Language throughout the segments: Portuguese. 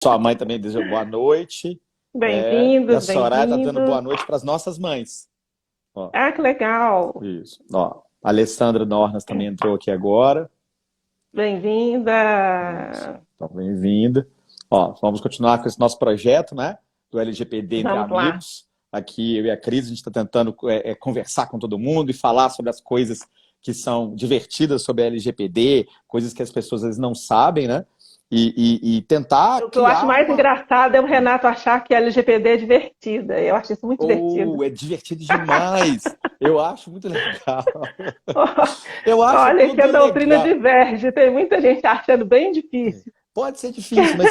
Sua mãe também deseja boa noite. E a Bem-vindos, Soraya está dando boa bem-vindos. noite para as nossas mães. Ó, Ah, que legal. isso. Ó, a Alessandra Nornas também entrou aqui agora. Isso. Bem-vinda. Então, bem-vinda. Ó, vamos continuar com esse nosso projeto, né? Do LGPD entre Vamos lá. amigos. Aqui, eu e a Cris, a gente está tentando conversar com todo mundo e falar sobre as coisas que são divertidas sobre a LGPD, coisas que as pessoas às vezes não sabem, né? E tentar O que eu acho criar mais uma. engraçado é o Renato achar que a LGPD é divertida. Eu acho isso muito divertido. Oh, é divertido demais. Eu acho muito legal. Eu acho Olha, que a tudo doutrina legal. diverge. Tem muita gente achando bem difícil. Pode ser difícil, mas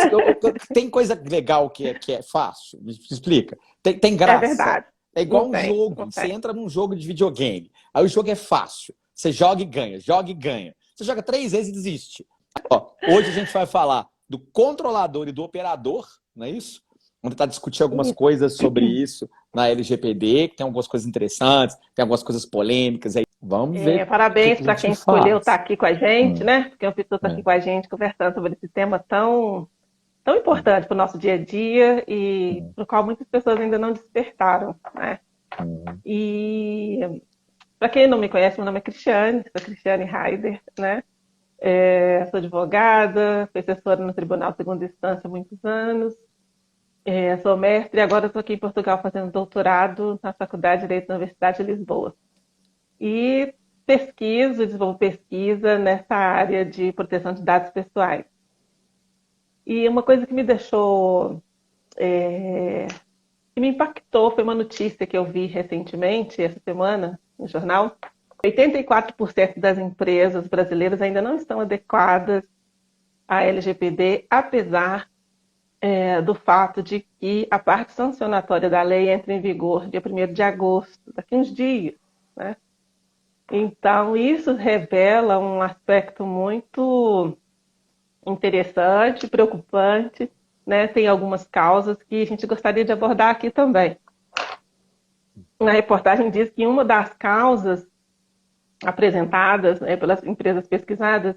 tem coisa legal que é fácil. Me explica. Tem É graça. verdade. É Não igual um tem, jogo. não Você tem. entra num jogo de videogame. Aí o jogo é fácil. Você joga e ganha, joga e ganha. Você joga 3 vezes e desiste. Ó, hoje a gente vai falar do controlador e do operador, não é isso? Vamos tentar discutir algumas Isso. coisas sobre isso na LGPD, que tem algumas coisas interessantes, tem algumas coisas polêmicas. Aí vamos ver o que Parabéns a para gente quem escolheu estar faz. aqui com a gente, Hum, né? Porque o Vitor está aqui é, com a gente conversando sobre esse tema tão importante para o nosso dia a dia e hum, para o qual muitas pessoas ainda não despertaram, né? hum, E para quem não me conhece, meu nome é Cristiane, sou Cristiane Heider, né? Sou advogada, fui assessora no Tribunal de Segunda Instância há muitos anos, sou mestre e agora estou aqui em Portugal fazendo doutorado na Faculdade de Direito da Universidade de Lisboa. E desenvolvo pesquisa nessa área de proteção de dados pessoais. E uma coisa que me deixou que me impactou foi uma notícia que eu vi recentemente, essa semana, no jornal. 84% das empresas brasileiras ainda não estão adequadas à LGPD, apesar do fato de que a parte sancionatória da lei entra em vigor dia 1º de agosto, daqui a uns dias, né? Então, isso revela um aspecto muito interessante, preocupante, né? Tem algumas causas que a gente gostaria de abordar aqui também. Na reportagem diz que uma das causas apresentadas, né, pelas empresas pesquisadas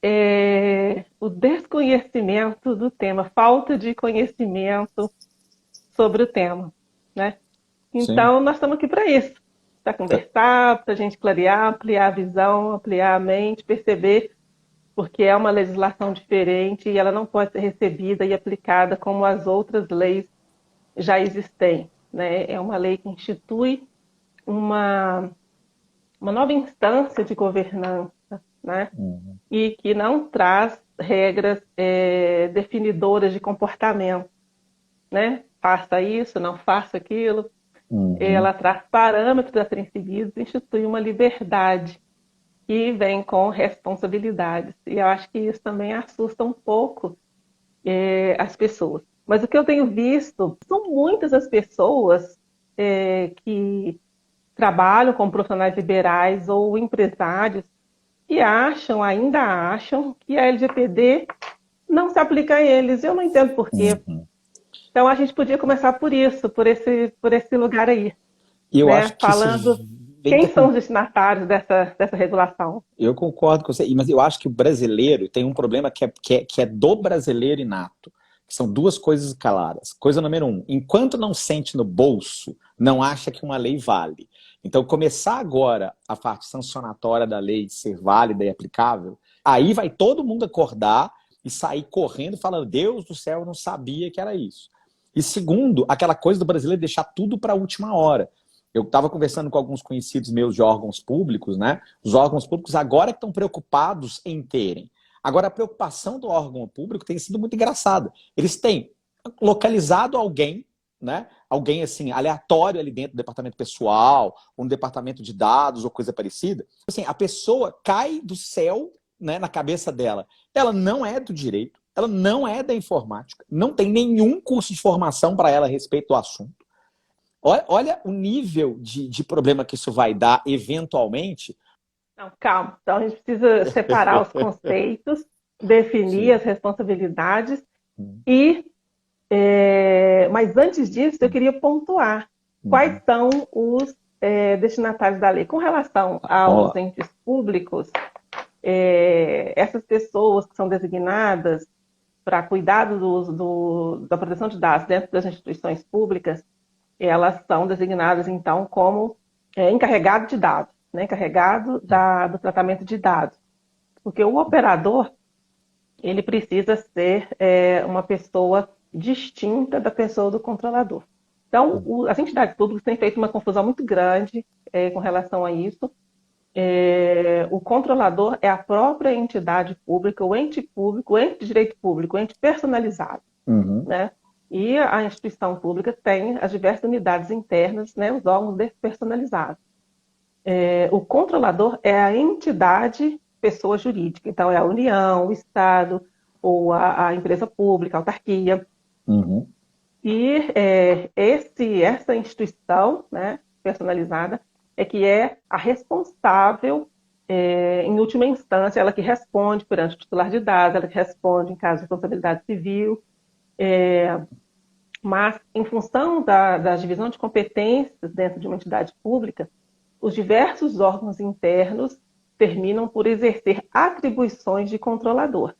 é o desconhecimento do tema, falta de conhecimento sobre o tema, né? sim. Então, nós estamos aqui para isso, para conversar, para a gente clarear, ampliar a visão, ampliar a mente, perceber, porque é uma legislação diferente e ela não pode ser recebida e aplicada como as outras leis já existentes, né? É uma lei que institui uma nova instância de governança, né? Uhum, E que não traz regras definidoras de comportamento, né? Faça isso, não faça aquilo. uhum. Ela traz parâmetros a serem seguidos, institui uma liberdade que vem com responsabilidades. E eu acho que isso também assusta um pouco as pessoas. Mas o que eu tenho visto são muitas as pessoas que trabalham como profissionais liberais ou empresários que ainda acham, que a LGPD não se aplica a eles. Eu não entendo por quê. Uhum. Então a gente podia começar por isso, por esse lugar aí, E eu né? acho que isso Falando vem quem da são cultura. os destinatários dessa regulação. Eu concordo com você, mas eu acho que o brasileiro tem um problema que é do brasileiro inato, que são duas coisas caladas. Coisa número um, enquanto não sente no bolso, não acha que uma lei vale. Então, começar agora a parte sancionatória da lei ser válida e aplicável, aí vai todo mundo acordar e sair correndo falando, Deus do céu, eu não sabia que era isso. E segundo, aquela coisa do brasileiro deixar tudo para a última hora. Eu estava conversando com alguns conhecidos meus de órgãos públicos, né? Os órgãos públicos agora estão preocupados em terem. Agora, a preocupação do órgão público tem sido muito engraçada. Eles têm localizado alguém, né? Alguém assim, aleatório ali dentro do departamento pessoal, ou no departamento de dados, ou coisa parecida. Assim, a pessoa cai do céu, né, na cabeça dela. Ela não é do direito, ela não é da informática, não tem nenhum curso de formação para ela a respeito do assunto. Olha o nível de problema que isso vai dar eventualmente. Não, calma. Então a gente precisa separar os conceitos, definir Sim. as responsabilidades e, mas antes disso, eu queria pontuar quais Uhum. são os destinatários da lei. Com relação Vamos aos lá. entes públicos, essas pessoas que são designadas, para cuidar da proteção de dados dentro das instituições públicas, elas são designadas, então, como encarregado de dados, né? Encarregado do tratamento de dados. Porque o operador, ele precisa ser uma pessoa distinta da pessoa do controlador. Então, as entidades públicas têm feito uma confusão muito grande com relação a isso. O controlador é a própria entidade pública, o ente público, o ente de direito público, o ente personalizado. Né? E a instituição pública tem as diversas unidades internas, né, os órgãos despersonalizados. O controlador é a entidade pessoa jurídica, então é a União, o Estado, ou a empresa pública, a autarquia. E essa instituição, né, personalizada é que é a responsável, em última instância, ela que responde perante o titular de dados, ela que responde em caso de responsabilidade civil, mas em função da divisão de competências dentro de uma entidade pública, os diversos órgãos internos terminam por exercer atribuições de controlador.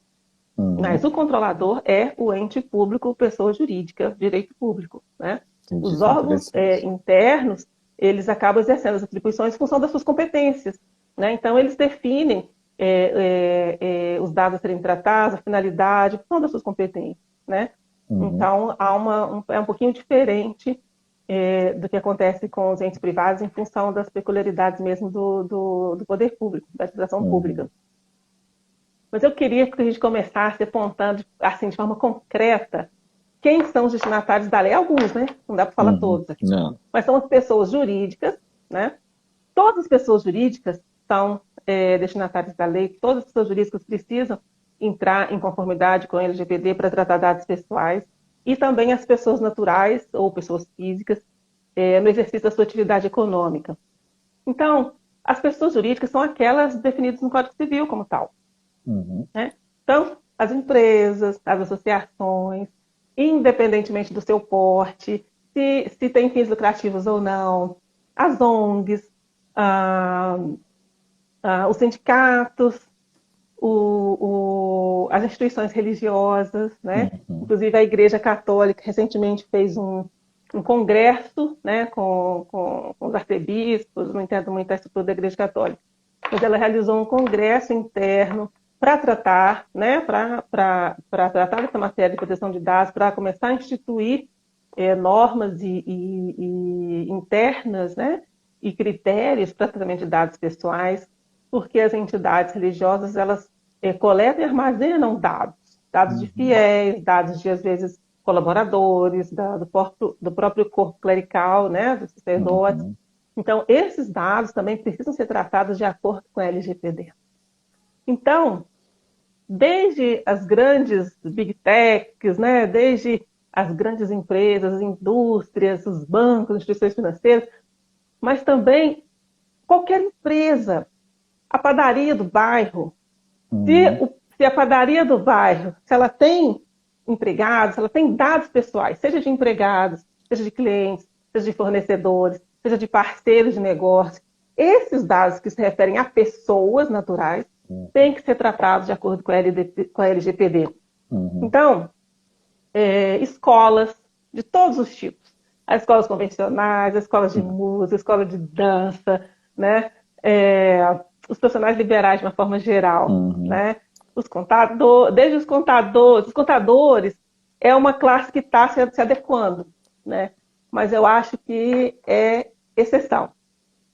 Mas o controlador é o ente público, pessoa jurídica, direito público. Né? Os órgãos internos, eles acabam exercendo as atribuições em função das suas competências. Né? Então, eles definem os dados a serem tratados, a finalidade, em função das suas competências. Né? Então, é um pouquinho diferente do que acontece com os entes privados em função das peculiaridades mesmo do poder público, da administração pública. Mas eu queria que a gente começasse apontando, assim, de forma concreta, quem são os destinatários da lei. Alguns, né? Não dá para falar todos aqui. Não. Mas são as pessoas jurídicas, né? Todas as pessoas jurídicas são destinatários da lei, todas as pessoas jurídicas precisam entrar em conformidade com a LGPD para tratar dados pessoais, e também as pessoas naturais ou pessoas físicas no exercício da sua atividade econômica. Então, as pessoas jurídicas são aquelas definidas no Código Civil como tal. Né? Então, as empresas, as associações, independentemente do seu porte, se tem fins lucrativos ou não, as ONGs, os sindicatos, as instituições religiosas, né? Inclusive a Igreja Católica recentemente fez um congresso, né, com os arcebispos, não entendo muito a estrutura da Igreja Católica, mas ela realizou um congresso interno para tratar, né, para tratar dessa matéria de proteção de dados, para começar a instituir normas e internas, né, e critérios para tratamento de dados pessoais, porque as entidades religiosas, elas coletam e armazenam dados de fiéis, dados de, às vezes, colaboradores, do próprio corpo clerical, né, dos sacerdotes. Então, esses dados também precisam ser tratados de acordo com a LGPD. Então, desde as grandes big techs, né, desde as grandes empresas, as indústrias, os bancos, as instituições financeiras, mas também qualquer empresa, a padaria do bairro, se a padaria do bairro, se ela tem empregados, se ela tem dados pessoais, seja de empregados, seja de clientes, seja de fornecedores, seja de parceiros de negócio, esses dados que se referem a pessoas naturais têm que ser tratados de acordo com a LGPD. Então, escolas de todos os tipos, as escolas convencionais, as escolas de música, a escola de dança, né? Os profissionais liberais de uma forma geral, né? Desde os contadores é uma classe que está se adequando, né? Mas eu acho que é exceção,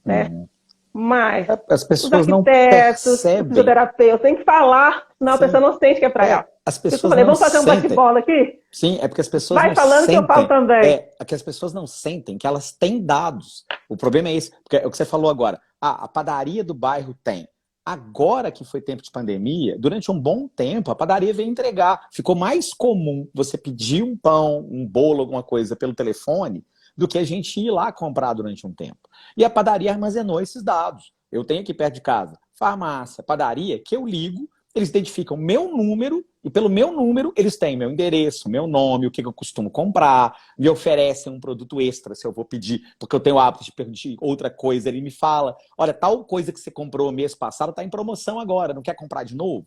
né? Mas as pessoas os arquitetos, não os percebem. fisioterapeutas, tem que falar, senão a pessoa não sente que é para ela. As pessoas falei, não vamos fazer um sentem. bate-bola aqui? Sim, é porque as pessoas Vai não falando sentem. que eu falo também. É que as pessoas não sentem que elas têm dados. O problema é esse, porque é o que você falou agora. A padaria do bairro tem. Agora que foi tempo de pandemia, durante um bom tempo, a padaria veio entregar. Ficou mais comum você pedir um pão, um bolo, alguma coisa pelo telefone, do que a gente ir lá comprar durante um tempo. E a padaria armazenou esses dados. Eu tenho aqui perto de casa farmácia, padaria, que eu ligo, eles identificam meu número, e pelo meu número eles têm meu endereço, meu nome, o que eu costumo comprar, me oferecem um produto extra se eu vou pedir, porque eu tenho o hábito de pedir outra coisa, ele me fala, olha, tal coisa que você comprou mês passado está em promoção agora, não quer comprar de novo?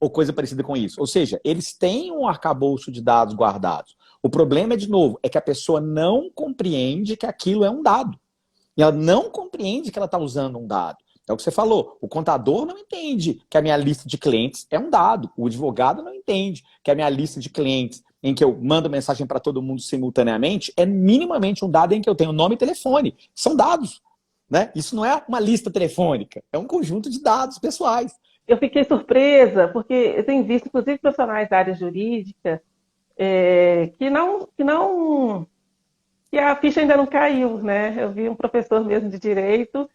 ou coisa parecida com isso. Ou seja, eles têm um arcabouço de dados guardados. O problema, de novo, é que a pessoa não compreende que aquilo é um dado. E ela não compreende que ela está usando um dado. É o que você falou, o contador não entende que a minha lista de clientes é um dado. O advogado não entende que a minha lista de clientes, em que eu mando mensagem para todo mundo simultaneamente, é minimamente um dado em que eu tenho nome e telefone. São dados. Né? Isso não é uma lista telefônica, é um conjunto de dados pessoais. Eu fiquei surpresa, porque eu tenho visto, inclusive, profissionais da área jurídica que a ficha ainda não caiu, né? Eu vi um professor mesmo de direito,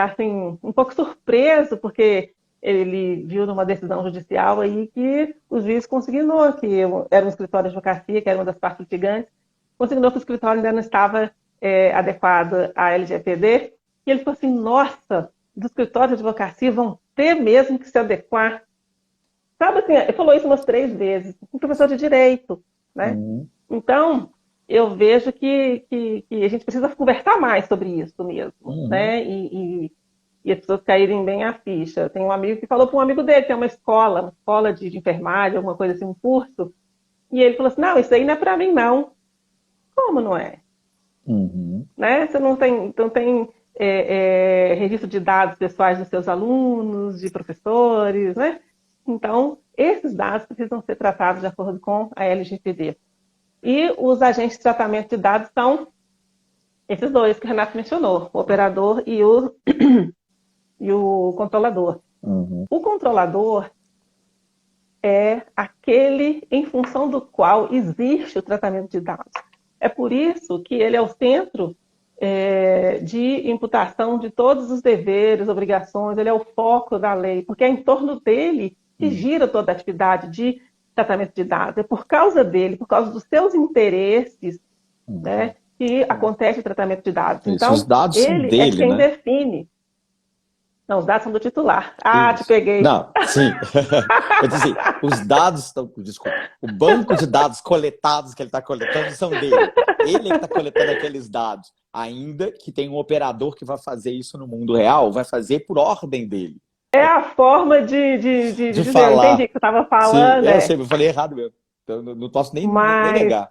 assim, um pouco surpreso, porque ele viu numa decisão judicial aí que o juiz consignou que era um escritório de advocacia, que era uma das partes litigantes, consignou que o escritório ainda não estava adequado à LGPD, e ele falou assim, nossa, do escritório de advocacia vão ter mesmo que se adequar. Sabe assim, ele falou isso umas 3 vezes, um professor de direito, né? Então, eu vejo que a gente precisa conversar mais sobre isso mesmo, né? E as pessoas caírem bem a ficha. Tem um amigo que falou para um amigo dele, que é uma escola de enfermagem, alguma coisa assim, um curso, e ele falou assim, não, isso aí não é para mim, não. Como não é? Né? Você não tem registro de dados pessoais dos seus alunos, de professores, né? Então, esses dados precisam ser tratados de acordo com a LGPD. E os agentes de tratamento de dados são esses dois que o Renato mencionou, o operador e o controlador. O controlador é aquele em função do qual existe o tratamento de dados. É por isso que ele é o centro de imputação de todos os deveres, obrigações, ele é o foco da lei, porque é em torno dele que gira toda a atividade de tratamento de dados. É por causa dele, por causa dos seus interesses, né, que acontece o tratamento de dados. Então, os dados ele são dele, é quem né? define. Não, os dados são do titular. Ah, te peguei. Não, sim. Eu disse assim, os dados estão... Desculpa. O banco de dados coletados que ele está coletando são dele. Ele é que está coletando aqueles dados. Ainda que tem um operador que vai fazer isso no mundo real, vai fazer por ordem dele. É a forma de dizer, falar. Eu entendi o que você estava falando. Sim, eu falei errado mesmo. Então, não posso nem negar.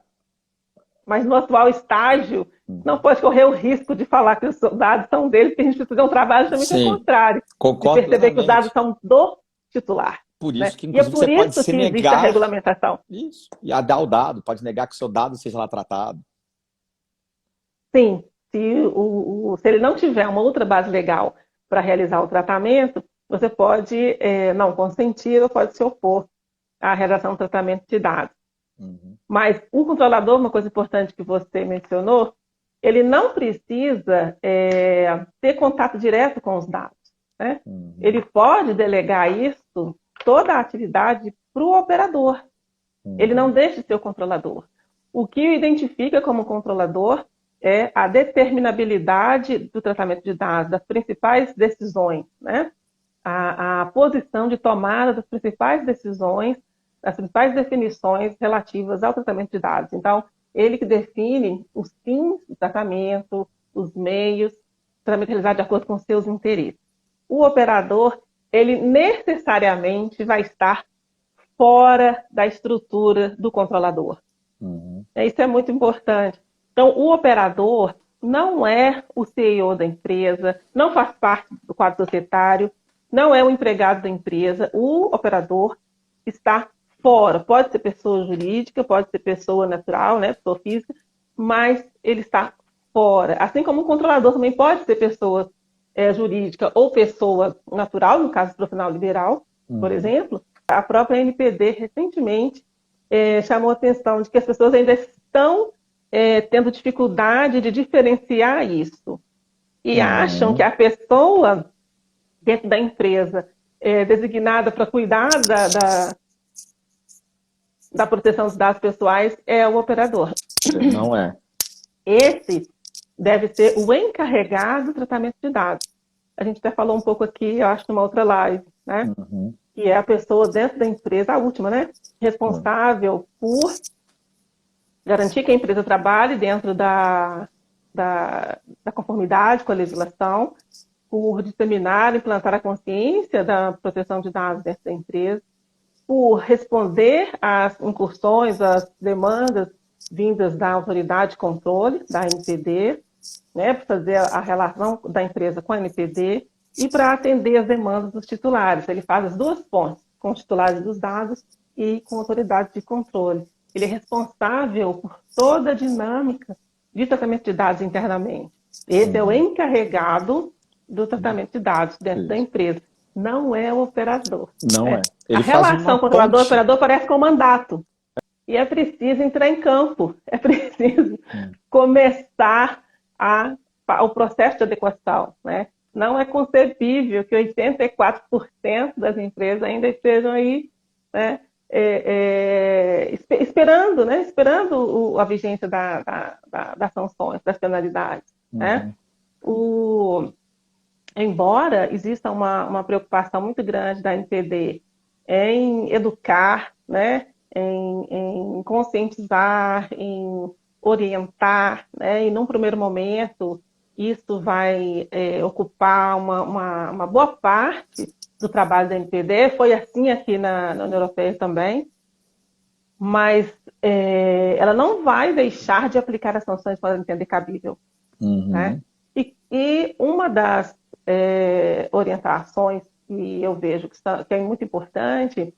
Mas no atual estágio, não pode correr o risco de falar que os dados são dele, porque a gente precisa fazer um trabalho justamente ao contrário. Concordo de perceber plenamente. Que os dados são do titular. Por isso que, inclusive, você pode se negar... existe a regulamentação. Isso. E a dar o dado, pode negar que o seu dado seja lá tratado. Sim. Se ele não tiver uma outra base legal para realizar o tratamento, você pode não consentir ou pode se opor à realização do tratamento de dados. Mas o controlador, uma coisa importante que você mencionou, ele não precisa ter contato direto com os dados. Né? Ele pode delegar isso, toda a atividade, para o operador. Ele não deixa de ser o controlador. O que o identifica como controlador é a determinabilidade do tratamento de dados, das principais decisões, né? A posição de tomada das principais decisões, das principais definições relativas ao tratamento de dados. Então, ele que define os fins do tratamento, os meios, o tratamento realizado de acordo com os seus interesses. O operador, ele necessariamente vai estar fora da estrutura do controlador. Isso é muito importante. Então, o operador não é o CEO da empresa, não faz parte do quadro societário, não é o empregado da empresa. O operador está fora. Pode ser pessoa jurídica, pode ser pessoa natural, né, pessoa física, mas ele está fora. Assim como o controlador também pode ser pessoa jurídica ou pessoa natural, no caso do profissional liberal, por exemplo. A própria NPD recentemente chamou a atenção de que as pessoas ainda estão tendo dificuldade de diferenciar isso. E acham que a pessoa dentro da empresa designada para cuidar da proteção dos dados pessoais é o operador. Não é. Esse deve ser o encarregado do tratamento de dados. A gente até falou um pouco aqui, eu acho, numa outra live, né? Que é a pessoa dentro da empresa, a última, né? Responsável por garantir que a empresa trabalhe dentro da conformidade com a legislação por disseminar, implantar a consciência da proteção de dados dentro da empresa, por responder às incursões, às demandas vindas da autoridade de controle, da ANPD, né, para fazer a relação da empresa com a ANPD e para atender as demandas dos titulares. Ele faz as duas pontes, com os titulares dos dados e com a autoridade de controle. Ele é responsável por toda a dinâmica de tratamento de dados internamente. Esse é o encarregado do tratamento de dados dentro da empresa. Não é o operador. Não é. A relação controlador operador parece com o mandato. E é preciso entrar em campo. É preciso começar o processo de adequação, né? Não é concebível que 84% das empresas ainda estejam aí, né, esperando, né, esperando a vigência das sanções, das penalidades. Né? Embora exista uma preocupação muito grande da NPD em educar, né, em conscientizar, em orientar, né, e num primeiro momento isso vai ocupar uma boa parte do trabalho da NPD, foi assim aqui na União Europeia também, mas ela não vai deixar de aplicar as sanções quando ela entender cabível. Né? E uma das orientações que eu vejo que é muito importante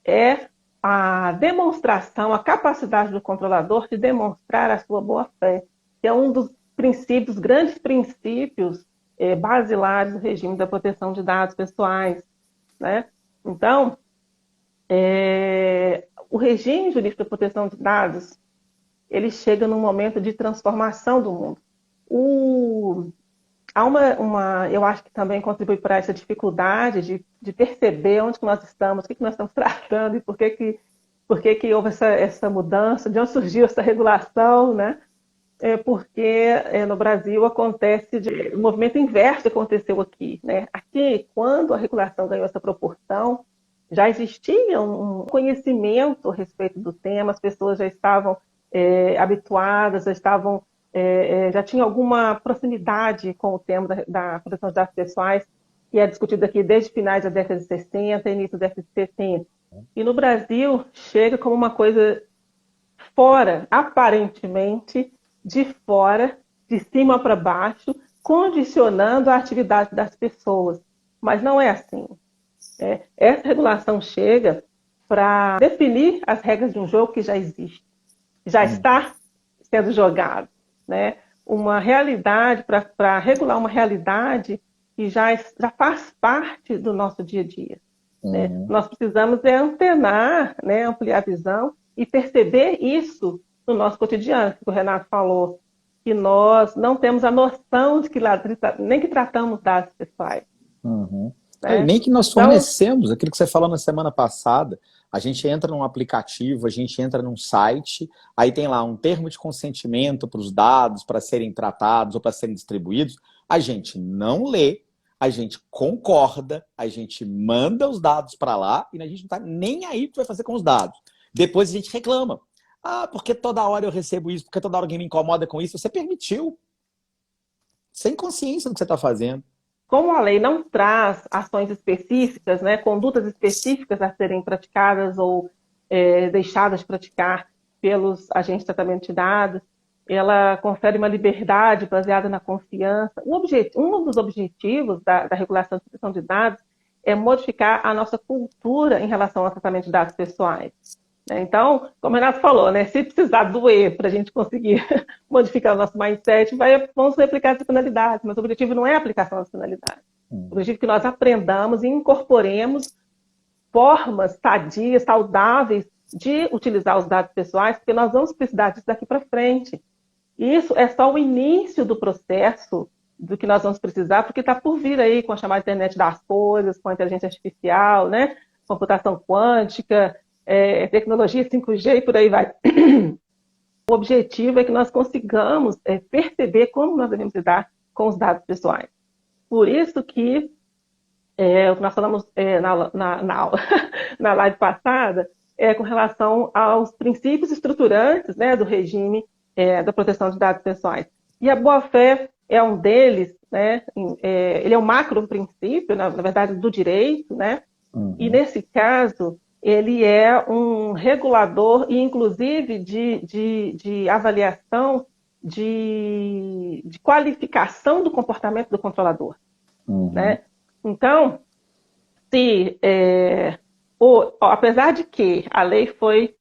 é a demonstração, a capacidade do controlador de demonstrar a sua boa-fé, que é um dos princípios, grandes princípios basilares do regime da proteção de dados pessoais. Né? Então, o regime jurídico da proteção de dados, ele chega num momento de transformação do mundo. Eu acho que também contribui para essa dificuldade de perceber onde que nós estamos, o que nós estamos tratando e por que houve essa mudança, de onde surgiu essa regulação, né? Porque no Brasil acontece o movimento inverso aconteceu aqui, né? Aqui, quando a regulação ganhou essa proporção, já existia um conhecimento a respeito do tema, as pessoas já estavam habituadas, já tinham alguma proximidade com o tema da proteção de dados pessoais, que é discutido aqui desde finais da década de 60, início da década de 70. E no Brasil chega como uma coisa fora, aparentemente, de fora, de cima para baixo, condicionando a atividade das pessoas. Mas não é assim. Essa regulação chega para definir as regras de um jogo que já existe, já está sendo jogado. Né? Uma realidade, para regular uma realidade que já faz parte do nosso dia a dia. Né? Nós precisamos antenar, né, ampliar a visão e perceber isso no nosso cotidiano, que o Renato falou, que nós não temos a noção de que nem que tratamos dados pessoais. Né? Nem que nós fornecemos, aquilo que você falou na semana passada, a gente entra num aplicativo, a gente entra num site, aí tem lá um termo de consentimento para os dados, para serem tratados ou para serem distribuídos, a gente não lê, a gente concorda, a gente manda os dados para lá e a gente não está nem aí o que vai fazer com os dados. Depois a gente reclama. Porque toda hora eu recebo isso, porque toda hora alguém me incomoda com isso. Você permitiu. Sem consciência do que você está fazendo. Como a lei não traz ações específicas, né, condutas específicas a serem praticadas ou deixadas de praticar pelos agentes de tratamento de dados, ela confere uma liberdade baseada na confiança. Um dos objetivos da regulação de proteção de dados é modificar a nossa cultura em relação ao tratamento de dados pessoais. Então, como o Renato falou, né, se precisar doer para a gente conseguir modificar o nosso mindset, vamos aplicar as penalidades, mas o objetivo não é a aplicação das penalidades. O objetivo é que nós aprendamos e incorporemos formas sadias, saudáveis de utilizar os dados pessoais, porque nós vamos precisar disso daqui para frente. Isso é só o início do processo do que nós vamos precisar, porque está por vir aí com a chamada internet das coisas, com a inteligência artificial, né, computação quântica, tecnologia 5G e por aí vai. O objetivo é que nós consigamos perceber como nós devemos lidar com os dados pessoais. Por isso que o que nós falamos na live passada com relação aos princípios estruturantes, né, do regime da proteção de dados pessoais. E a boa-fé é um deles, né? Ele é um macro princípio, na verdade, do direito, né? E nesse caso, ele é um regulador e, inclusive, de avaliação de qualificação do comportamento do controlador, né? Então, se apesar de que a lei foi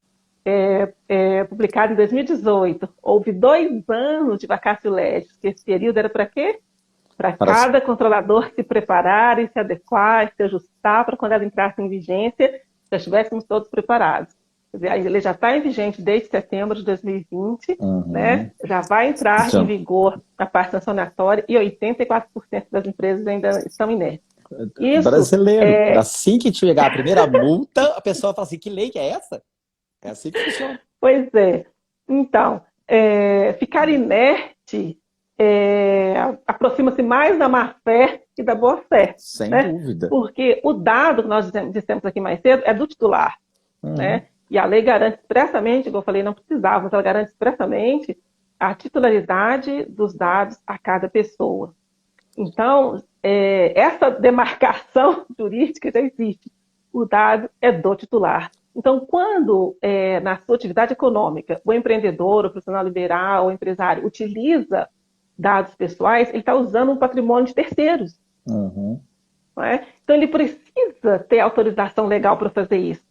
publicada em 2018, houve 2 anos de vacatio legis, que esse período era para quê? Para cada controlador se preparar e se adequar, e se ajustar para quando ela entrasse em vigência, já estivéssemos todos preparados. Quer dizer, a lei já está em vigente desde setembro de 2020, né? Já vai entrar em vigor a parte sancionatória e 84% das empresas ainda estão inertes. Isso, brasileiro. Assim que chegar a primeira multa, a pessoa fala assim, que lei que é essa? É assim que funciona. Pois é. Então, ficar inerte aproxima-se mais da má-fé que da boa-fé. Sem né? dúvida. Porque o dado que nós dissemos aqui mais cedo é do titular. Né? E a lei garante expressamente, como eu falei, não precisava, mas ela garante expressamente a titularidade dos dados a cada pessoa. Então, essa demarcação jurídica já existe. O dado é do titular. Então, quando, na sua atividade econômica, o empreendedor, o profissional liberal, o empresário utiliza dados pessoais, ele está usando um patrimônio de terceiros. Não é? Então, ele precisa ter autorização legal para fazer isso.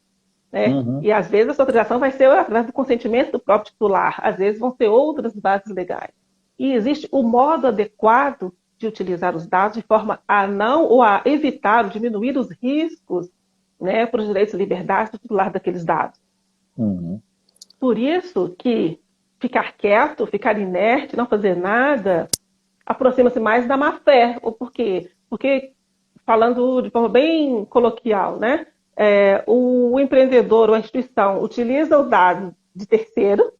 Né? E, às vezes, essa autorização vai ser através do consentimento do próprio titular. Às vezes, vão ser outras bases legais. E existe o modo adequado de utilizar os dados de forma a não ou a evitar ou diminuir os riscos, né, para os direitos e liberdades do titular daqueles dados. Por isso que ficar quieto, ficar inerte, não fazer nada, aproxima-se mais da má-fé. Por quê? Porque, falando de forma bem coloquial, né, o empreendedor ou a instituição utiliza o dado de terceiro,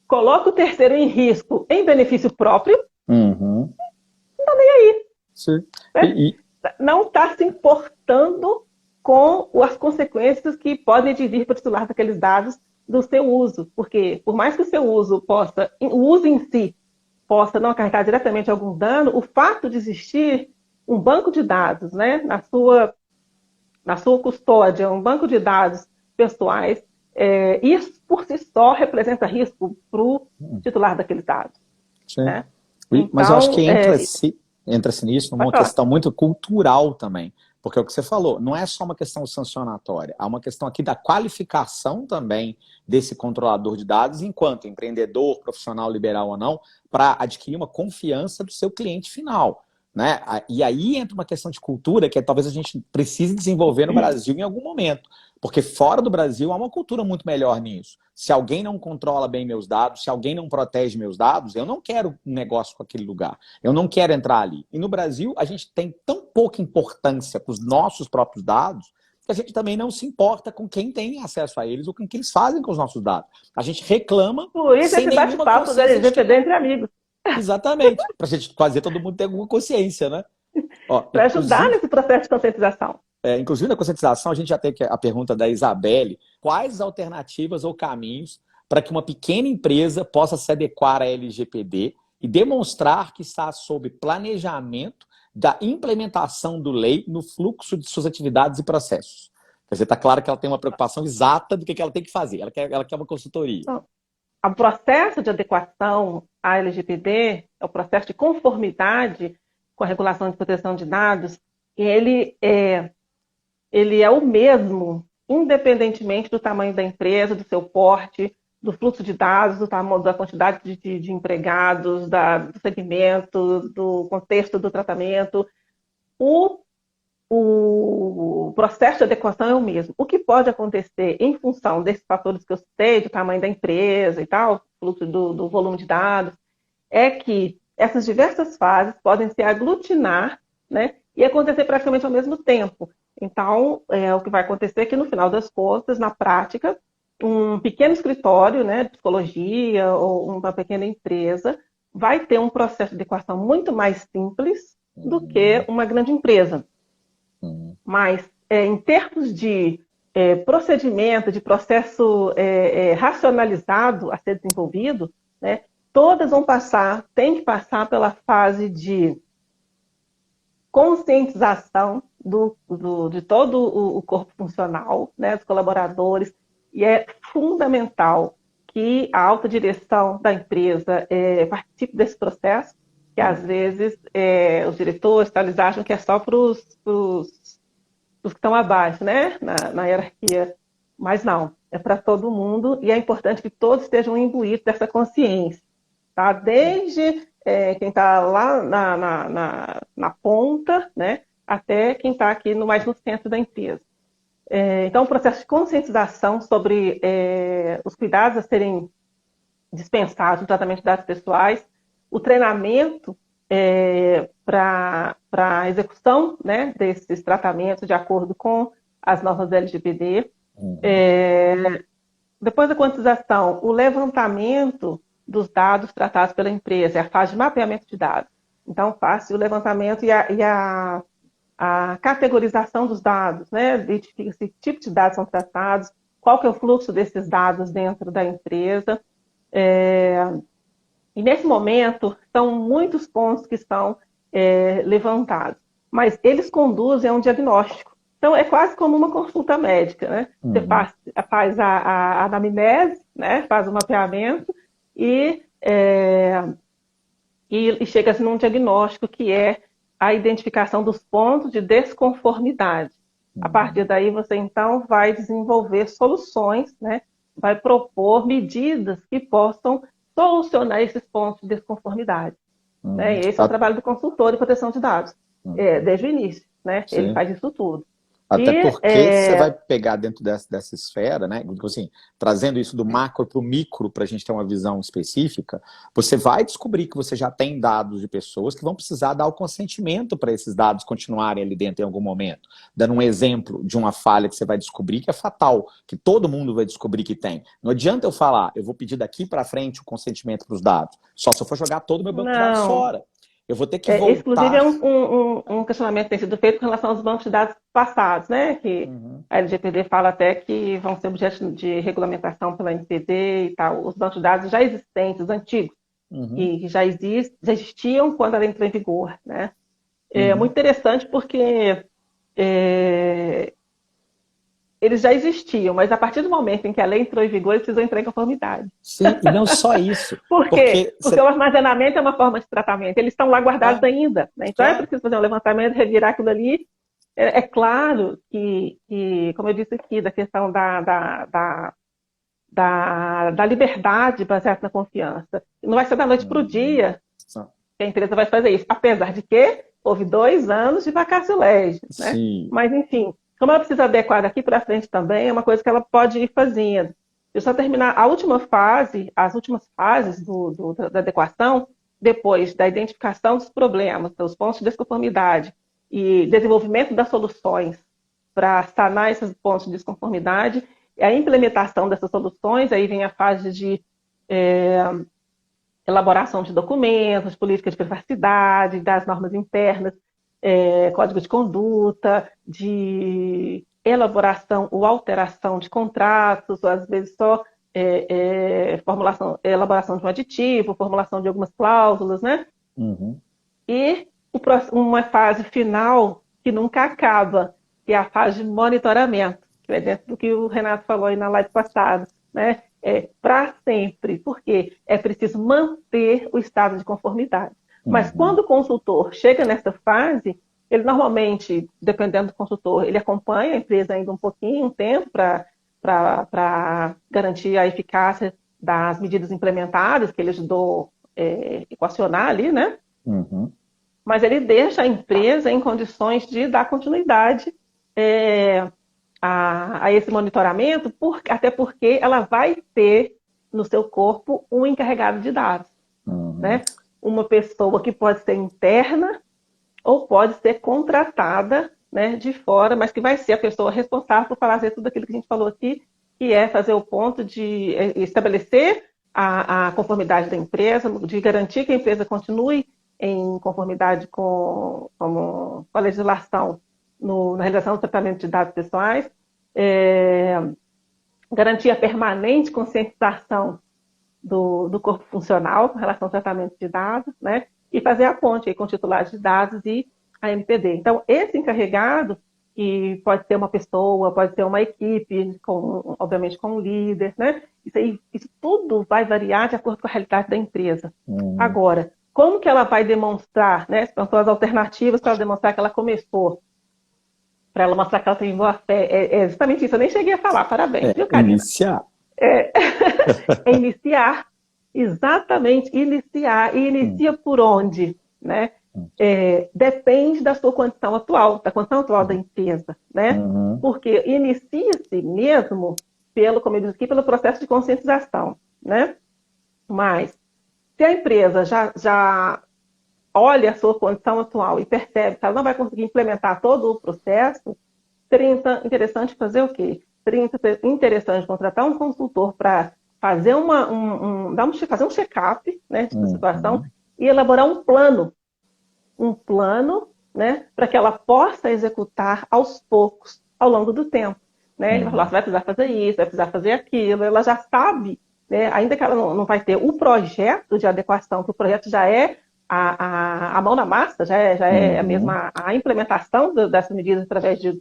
coloca o terceiro em risco em benefício próprio, não está nem aí. Sim. Né? Não está se importando com as consequências que podem vir para o titular daqueles dados do seu uso. Porque, por mais que o seu uso o uso em si possa não acarretar diretamente algum dano, o fato de existir um banco de dados, né, na sua custódia, um banco de dados pessoais, isso por si só representa risco para o titular daqueles dados. Sim. Né? Mas eu acho que Então, entra-se nisso numa questão muito cultural também. Porque é o que você falou, não é só uma questão sancionatória, há uma questão aqui da qualificação também desse controlador de dados enquanto empreendedor, profissional liberal ou não, para adquirir uma confiança do seu cliente final. Né? E aí entra uma questão de cultura que talvez a gente precise desenvolver no Brasil em algum momento. Porque fora do Brasil há uma cultura muito melhor nisso. Se alguém não controla bem meus dados, se alguém não protege meus dados, eu não quero um negócio com aquele lugar. Eu não quero entrar ali. E no Brasil, a gente tem tão pouca importância com os nossos próprios dados que a gente também não se importa com quem tem acesso a eles ou com o que eles fazem com os nossos dados. A gente reclama por isso sem esse nenhuma bate-papo da LGPD entre amigos. Exatamente. Para a gente fazer todo mundo ter alguma consciência, né? Para ajudar nesse processo de conscientização. Inclusive, na conscientização, a gente já tem a pergunta da Isabelle. Quais alternativas ou caminhos para que uma pequena empresa possa se adequar à LGPD e demonstrar que está sob planejamento da implementação do lei no fluxo de suas atividades e processos? Quer dizer, está claro que ela tem uma preocupação exata do que ela tem que fazer. Ela quer uma consultoria. O processo de adequação à LGPD, é o processo de conformidade com a regulação de proteção de dados, ele é o mesmo, independentemente do tamanho da empresa, do seu porte, do fluxo de dados, do tamanho, da quantidade de empregados, do segmento, do contexto do tratamento. O processo de adequação é o mesmo. O que pode acontecer em função desses fatores que eu citei, do tamanho da empresa e tal, fluxo do volume de dados, é que essas diversas fases podem se aglutinar, né, e acontecer praticamente ao mesmo tempo. Então, o que vai acontecer é que, no final das contas, na prática, um pequeno escritório, né, de psicologia ou uma pequena empresa vai ter um processo de adequação muito mais simples do que uma grande empresa. Mas, em termos de procedimento, de processo racionalizado a ser desenvolvido, né, todas vão passar, tem que passar pela fase de conscientização de todo o corpo funcional, né, dos colaboradores, e é fundamental que a alta direção da empresa participe desse processo, que às vezes os diretores, eles acham que é só para os que estão abaixo, né, na hierarquia, mas não, é para todo mundo, e é importante que todos estejam imbuídos dessa consciência, tá? Desde quem está lá na ponta, né, até quem está aqui mais no centro da empresa. Então, o processo de conscientização sobre os cuidados a serem dispensados no tratamento de dados pessoais, o treinamento para a execução, né, desses tratamentos de acordo com as normas LGPD. Depois da quantização, o levantamento dos dados tratados pela empresa, é a fase de mapeamento de dados. Então, faz o levantamento e a categorização dos dados, né? Identifica que tipo de dados são tratados, qual que é o fluxo desses dados dentro da empresa. E nesse momento, são muitos pontos que estão levantados, mas eles conduzem a um diagnóstico. Então, é quase como uma consulta médica, né? Você faz a anamnese, né? Faz o mapeamento e chega num diagnóstico que é a identificação dos pontos de desconformidade. A partir daí, você, então, vai desenvolver soluções, né? Vai propor medidas que possam solucionar esses pontos de desconformidade. Né? E esse é o trabalho do consultor de proteção de dados, desde o início. Né? Ele faz isso tudo. Até porque você vai pegar dentro dessa esfera, né? Assim, trazendo isso do macro para o micro, para a gente ter uma visão específica, você vai descobrir que você já tem dados de pessoas que vão precisar dar o consentimento para esses dados continuarem ali dentro em algum momento. Dando um exemplo de uma falha que você vai descobrir que é fatal, que todo mundo vai descobrir que tem. Não adianta eu falar, eu vou pedir daqui para frente o consentimento para os dados, só se eu for jogar todo o meu banco de dados fora. Eu vou ter que voltar... Inclusive, é um questionamento que tem sido feito com relação aos bancos de dados passados, né? Que a LGPD fala até que vão ser objeto de regulamentação pela NPD e tal. Os bancos de dados já existentes, antigos, que já existiam quando ela entrou em vigor, né? É muito interessante porque eles já existiam, mas a partir do momento em que a lei entrou em vigor, eles precisam entrar em conformidade. Sim, e não só isso. Por quê? Porque o armazenamento é uma forma de tratamento. Eles estão lá guardados ainda. Né? Então é preciso fazer um levantamento, revirar aquilo ali. É claro que, como eu disse aqui, da questão da liberdade baseada na confiança. Não vai ser da noite para o dia que a empresa vai fazer isso. Apesar de que houve 2 anos de vacatio legis. Né? Mas, enfim, como ela precisa adequar daqui para frente também, é uma coisa que ela pode ir fazendo. Eu só terminar a última fase, as últimas fases da adequação, depois da identificação dos problemas, dos pontos de desconformidade e desenvolvimento das soluções para sanar esses pontos de desconformidade, e a implementação dessas soluções, aí vem a fase de elaboração de documentos, políticas de privacidade, das normas internas, código de conduta, de elaboração ou alteração de contratos, ou às vezes só elaboração de um aditivo, formulação de algumas cláusulas, né? E uma fase final que nunca acaba, que é a fase de monitoramento, que é dentro do que o Renato falou aí na live passada, né? Para sempre, porque é preciso manter o estado de conformidade. Mas quando o consultor chega nessa fase, ele normalmente, dependendo do consultor, ele acompanha a empresa ainda um tempo, para garantir a eficácia das medidas implementadas, que ele ajudou a equacionar ali, né? Mas ele deixa a empresa em condições de dar continuidade a esse monitoramento, até porque ela vai ter no seu corpo um encarregado de dados, né? Uma pessoa que pode ser interna ou pode ser contratada, né, de fora, mas que vai ser a pessoa responsável por fazer tudo aquilo que a gente falou aqui, que é fazer o ponto de estabelecer a conformidade da empresa, de garantir que a empresa continue em conformidade com a legislação na realização do tratamento de dados pessoais, garantir a permanente conscientização do corpo funcional com relação ao tratamento de dados, né? E fazer a ponte aí com titulares de dados e a MPD. Então, esse encarregado, que pode ser uma pessoa, pode ser uma equipe, obviamente com um líder, né? Isso tudo vai variar de acordo com a realidade da empresa. Agora, como que ela vai demonstrar, né? São as alternativas para ela demonstrar que ela começou, para ela mostrar que ela tem boa fé. É justamente isso, eu nem cheguei a falar, parabéns, viu, Karina? Iniciar. É iniciar, exatamente, iniciar. E inicia por onde, né? Depende da sua condição atual, da condição atual da empresa, né? Porque inicia-se mesmo como eu disse aqui, pelo processo de conscientização, né? Mas se a empresa já olha a sua condição atual e percebe que ela não vai conseguir implementar todo o processo, seria interessante fazer o quê? Seria interessante contratar um consultor para fazer fazer um check-up, né, da situação e elaborar um plano, né, para que ela possa executar aos poucos, ao longo do tempo. Né? Ele vai falar, você vai precisar fazer isso, vai precisar fazer aquilo, ela já sabe, né, ainda que ela não vai ter o projeto de adequação, que o projeto já é a mão na massa, já é a mesma a implementação dessas medidas através de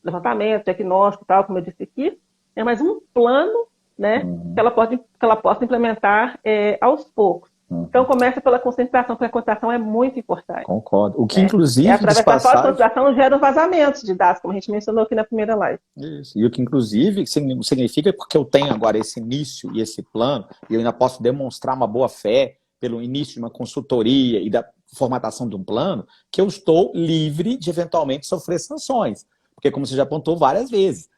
levantamento, diagnóstico e tal, como eu disse aqui, mas um plano, né, que ela possa implementar aos poucos. Então, começa pela conscientização, porque a conscientização é muito importante. Concordo. O que, inclusive, através da conscientização gera vazamentos de dados, como a gente mencionou aqui na primeira live. Isso. E o que, inclusive, significa porque eu tenho agora esse início e esse plano, e eu ainda posso demonstrar uma boa-fé pelo início de uma consultoria e da formatação de um plano, que eu estou livre de, eventualmente, sofrer sanções. Porque, como você já apontou várias vezes,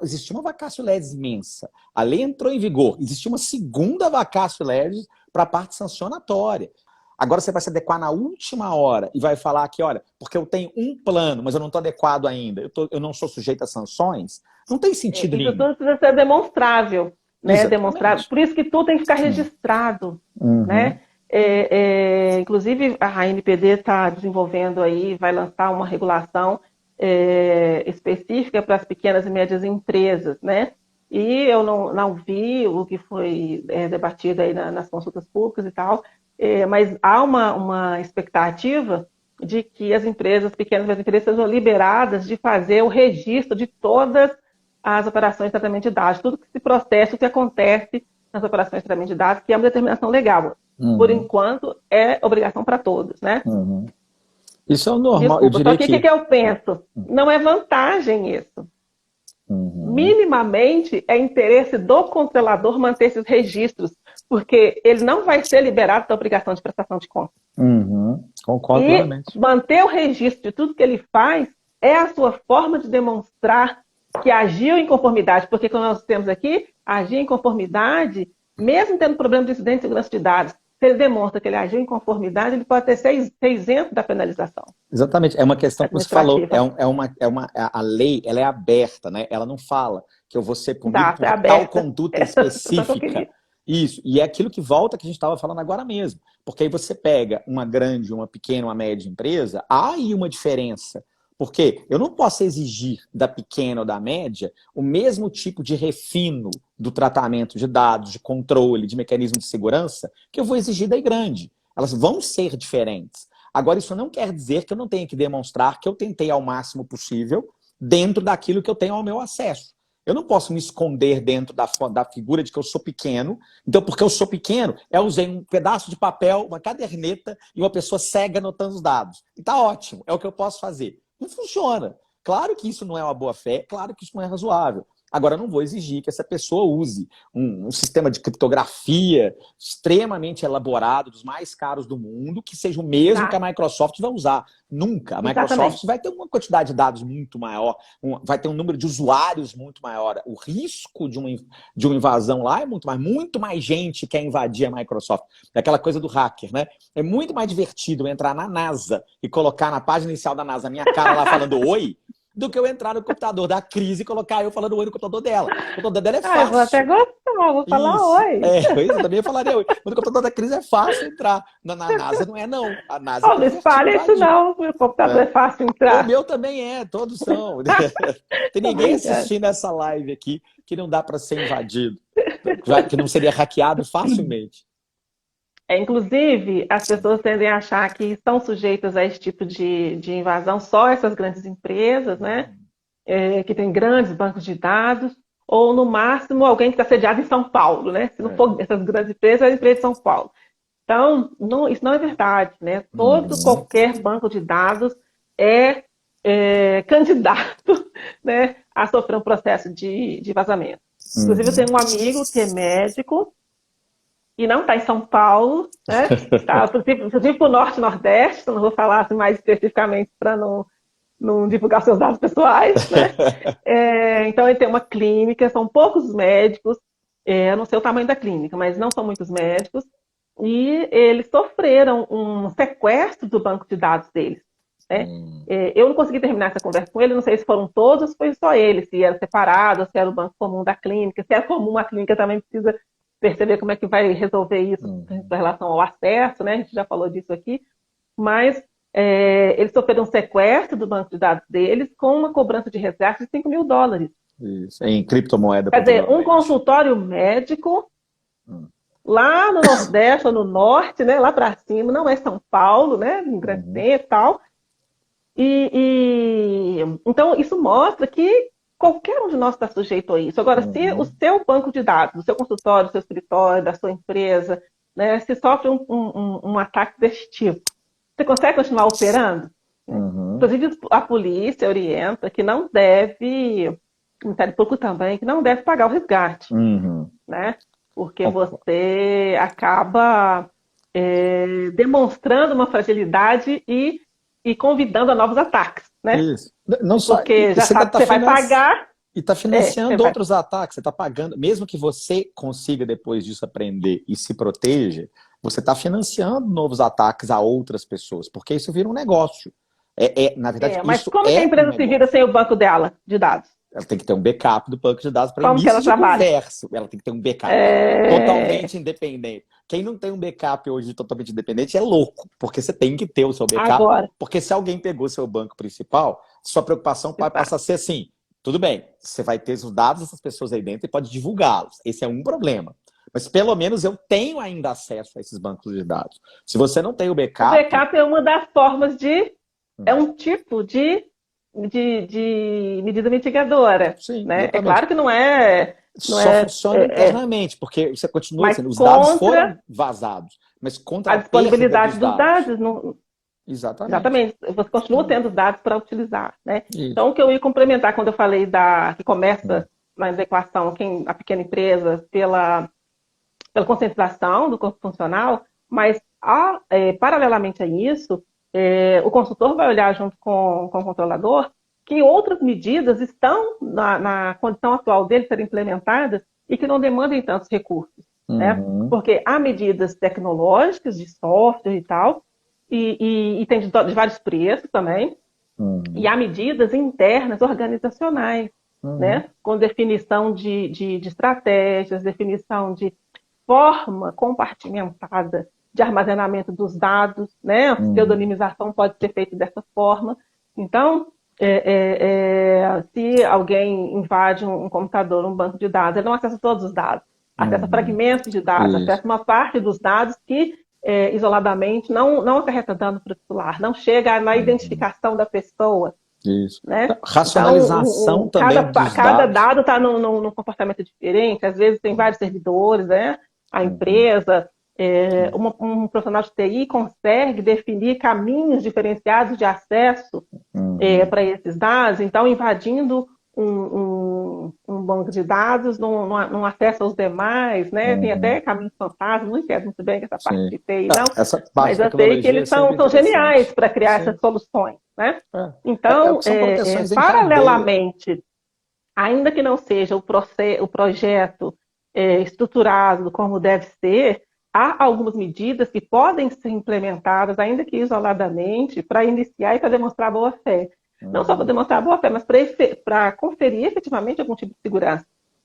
existia uma vacatio legis imensa. A lei entrou em vigor. Existia uma segunda vacatio legis para a parte sancionatória. Agora você vai se adequar na última hora e vai falar que, olha, porque eu tenho um plano, mas eu não estou adequado ainda, eu não sou sujeito a sanções, não tem sentido nenhum. Isso tudo precisa ser demonstrável, né? Demonstrável. Por isso que tudo tem que ficar registrado, né? Inclusive, a ANPD está desenvolvendo aí, vai lançar uma regulação específica para as pequenas e médias empresas, né? E eu não vi o que foi debatido aí nas consultas públicas e tal, mas há uma expectativa de que as pequenas e médias empresas sejam liberadas de fazer o registro de todas as operações de tratamento de dados, tudo que se processa, o que acontece nas operações de tratamento de dados, que é uma determinação legal. Por enquanto, é obrigação para todos, né? Isso é o normal. Desculpa, eu diria só que eu penso? Não é vantagem isso. Minimamente é interesse do controlador manter esses registros, porque ele não vai ser liberado da obrigação de prestação de contas. Concordo plenamente. Manter o registro de tudo que ele faz é a sua forma de demonstrar que agiu em conformidade, porque como nós temos aqui, agir em conformidade, mesmo tendo problema de incidente de segurança de dados, se ele demonstra que ele agiu em conformidade, ele pode ser isento da penalização. Exatamente, é uma questão que você falou, a lei ela é aberta, né? Ela não fala que eu vou ser punido por tal conduta específica. Isso, e é aquilo que volta que a gente estava falando agora mesmo. Porque aí você pega uma grande, uma pequena, uma média empresa, há aí uma diferença. Porque eu não posso exigir da pequena ou da média o mesmo tipo de refino do tratamento de dados, de controle, de mecanismo de segurança, que eu vou exigir da grande. Elas vão ser diferentes. Agora, isso não quer dizer que eu não tenha que demonstrar que eu tentei ao máximo possível dentro daquilo que eu tenho ao meu acesso. Eu não posso me esconder dentro da figura de que eu sou pequeno. Então, porque eu sou pequeno, eu usei um pedaço de papel, uma caderneta e uma pessoa cega anotando os dados. E tá ótimo, é o que eu posso fazer. Não funciona. Claro que isso não é uma boa-fé, claro que isso não é razoável. Agora, eu não vou exigir que essa pessoa use um sistema de criptografia extremamente elaborado, dos mais caros do mundo, que seja o mesmo que a Microsoft vai usar. Nunca. A Microsoft vai ter uma quantidade de dados muito maior, vai ter um número de usuários muito maior. O risco de uma invasão lá é muito mais gente quer invadir a Microsoft. É aquela coisa do hacker, né? É muito mais divertido eu entrar na NASA e colocar na página inicial da NASA a minha cara lá falando oi, do que eu entrar no computador da Cris e colocar eu falando oi no computador dela. O computador dela é fácil. Eu vou até gostar, vou falar oi. Eu também falaria oi. Mas no computador da Cris é fácil entrar. Na NASA não é, não. A NASA não espalha isso não. O computador é fácil entrar. O meu também é, todos são. Tem ninguém assistindo essa live aqui que não dá para ser invadido. que não seria hackeado facilmente. Inclusive, as pessoas tendem a achar que estão sujeitas a esse tipo de invasão só essas grandes empresas, né? Que tem grandes bancos de dados, ou no máximo alguém que está sediado em São Paulo, né? Se não for essas grandes empresas, é a empresa de São Paulo. Então, isso não é verdade, né? Qualquer banco de dados é candidato, né, a sofrer um processo de vazamento. Inclusive, eu tenho um amigo que é médico e não está em São Paulo, né? Está, inclusive, para o Norte e Nordeste, não vou falar assim, mais especificamente para não divulgar seus dados pessoais, né? Então, ele tem uma clínica, são poucos médicos, eu não sei o tamanho da clínica, mas não são muitos médicos, e eles sofreram um sequestro do banco de dados deles. Né? Eu não consegui terminar essa conversa com ele, não sei se foram todos, foi só ele, se era separado, se era o banco comum da clínica, se é comum, a clínica também precisa perceber como é que vai resolver isso em relação ao acesso, né? A gente já falou disso aqui, mas eles sofreram um sequestro do banco de dados deles com uma cobrança de resgate de $5.000. Isso, em criptomoeda. Quer dizer, um consultório médico lá no Nordeste ou no Norte, né, lá para cima, não é São Paulo, né, em grande tempo e tal. Então, isso mostra que qualquer um de nós está sujeito a isso. Agora, se o seu banco de dados, o seu consultório, o seu escritório, da sua empresa, né, se sofre um ataque desse tipo, você consegue continuar operando? Inclusive, a polícia orienta que não deve, o Ministério Público também, que não deve pagar o resgate, né? Porque você acaba demonstrando uma fragilidade e convidando a novos ataques, né? Isso. Não só, porque já sabe que você vai pagar. E está financiando outros ataques, você está pagando, mesmo que você consiga depois disso aprender e se proteja, você está financiando novos ataques a outras pessoas, porque isso vira um negócio. Na verdade, mas isso como que a empresa se vira sem o banco dela de dados? Ela tem que ter um backup do banco de dados para início de conversa. Ela tem que ter um backup totalmente independente. Quem não tem um backup hoje totalmente independente é louco, porque você tem que ter o seu backup. Agora. Porque se alguém pegou seu banco principal, sua preocupação passa a ser assim, tudo bem, você vai ter os dados dessas pessoas aí dentro e pode divulgá-los. Esse é um problema. Mas pelo menos eu tenho ainda acesso a esses bancos de dados. Se você não tem o backup... O backup é uma das formas de... É um tipo de medida mitigadora. Sim, né? É claro que não é... Só funciona internamente, porque você continua sendo... Os dados foram vazados. Mas contra a disponibilidade dos dados não... Exatamente. Você continua tendo os dados para utilizar. Né? Então, o que eu ia complementar quando eu falei que começa na adequação a pequena empresa pela conscientização do corpo funcional, mas paralelamente a isso, o consultor vai olhar junto com o controlador que outras medidas estão na condição atual dele serem implementadas e que não demandem tantos recursos. Né? Porque há medidas tecnológicas, de software e tal, e tem de vários preços também, e há medidas internas organizacionais, né? Com definição de estratégias, definição de forma compartimentada de armazenamento dos dados, né? A pseudonimização pode ser feita dessa forma. Então, se alguém invade um computador, um banco de dados, ele não acessa todos os dados, acessa fragmentos de dados, acessa uma parte dos dados que, isoladamente, não acarreta dano para o titular, não chega na identificação da pessoa. Isso. Né? Racionalização então, também dos cada dados. dado está num comportamento diferente, às vezes tem vários servidores, né? A empresa, um profissional de TI consegue definir caminhos diferenciados de acesso para esses dados, então invadindo um banco de dados, não acessa os demais, né? Tem até caminhos fantasmas, não entendo muito bem essa parte de TI, não, mas eu sei que eles são geniais para criar essas soluções, né? Então, paralelamente, ainda que não seja o projeto estruturado como deve ser, há algumas medidas que podem ser implementadas, ainda que isoladamente, para iniciar e para demonstrar boa-fé. Não só para demonstrar boa-fé, mas para conferir efetivamente algum tipo de segurança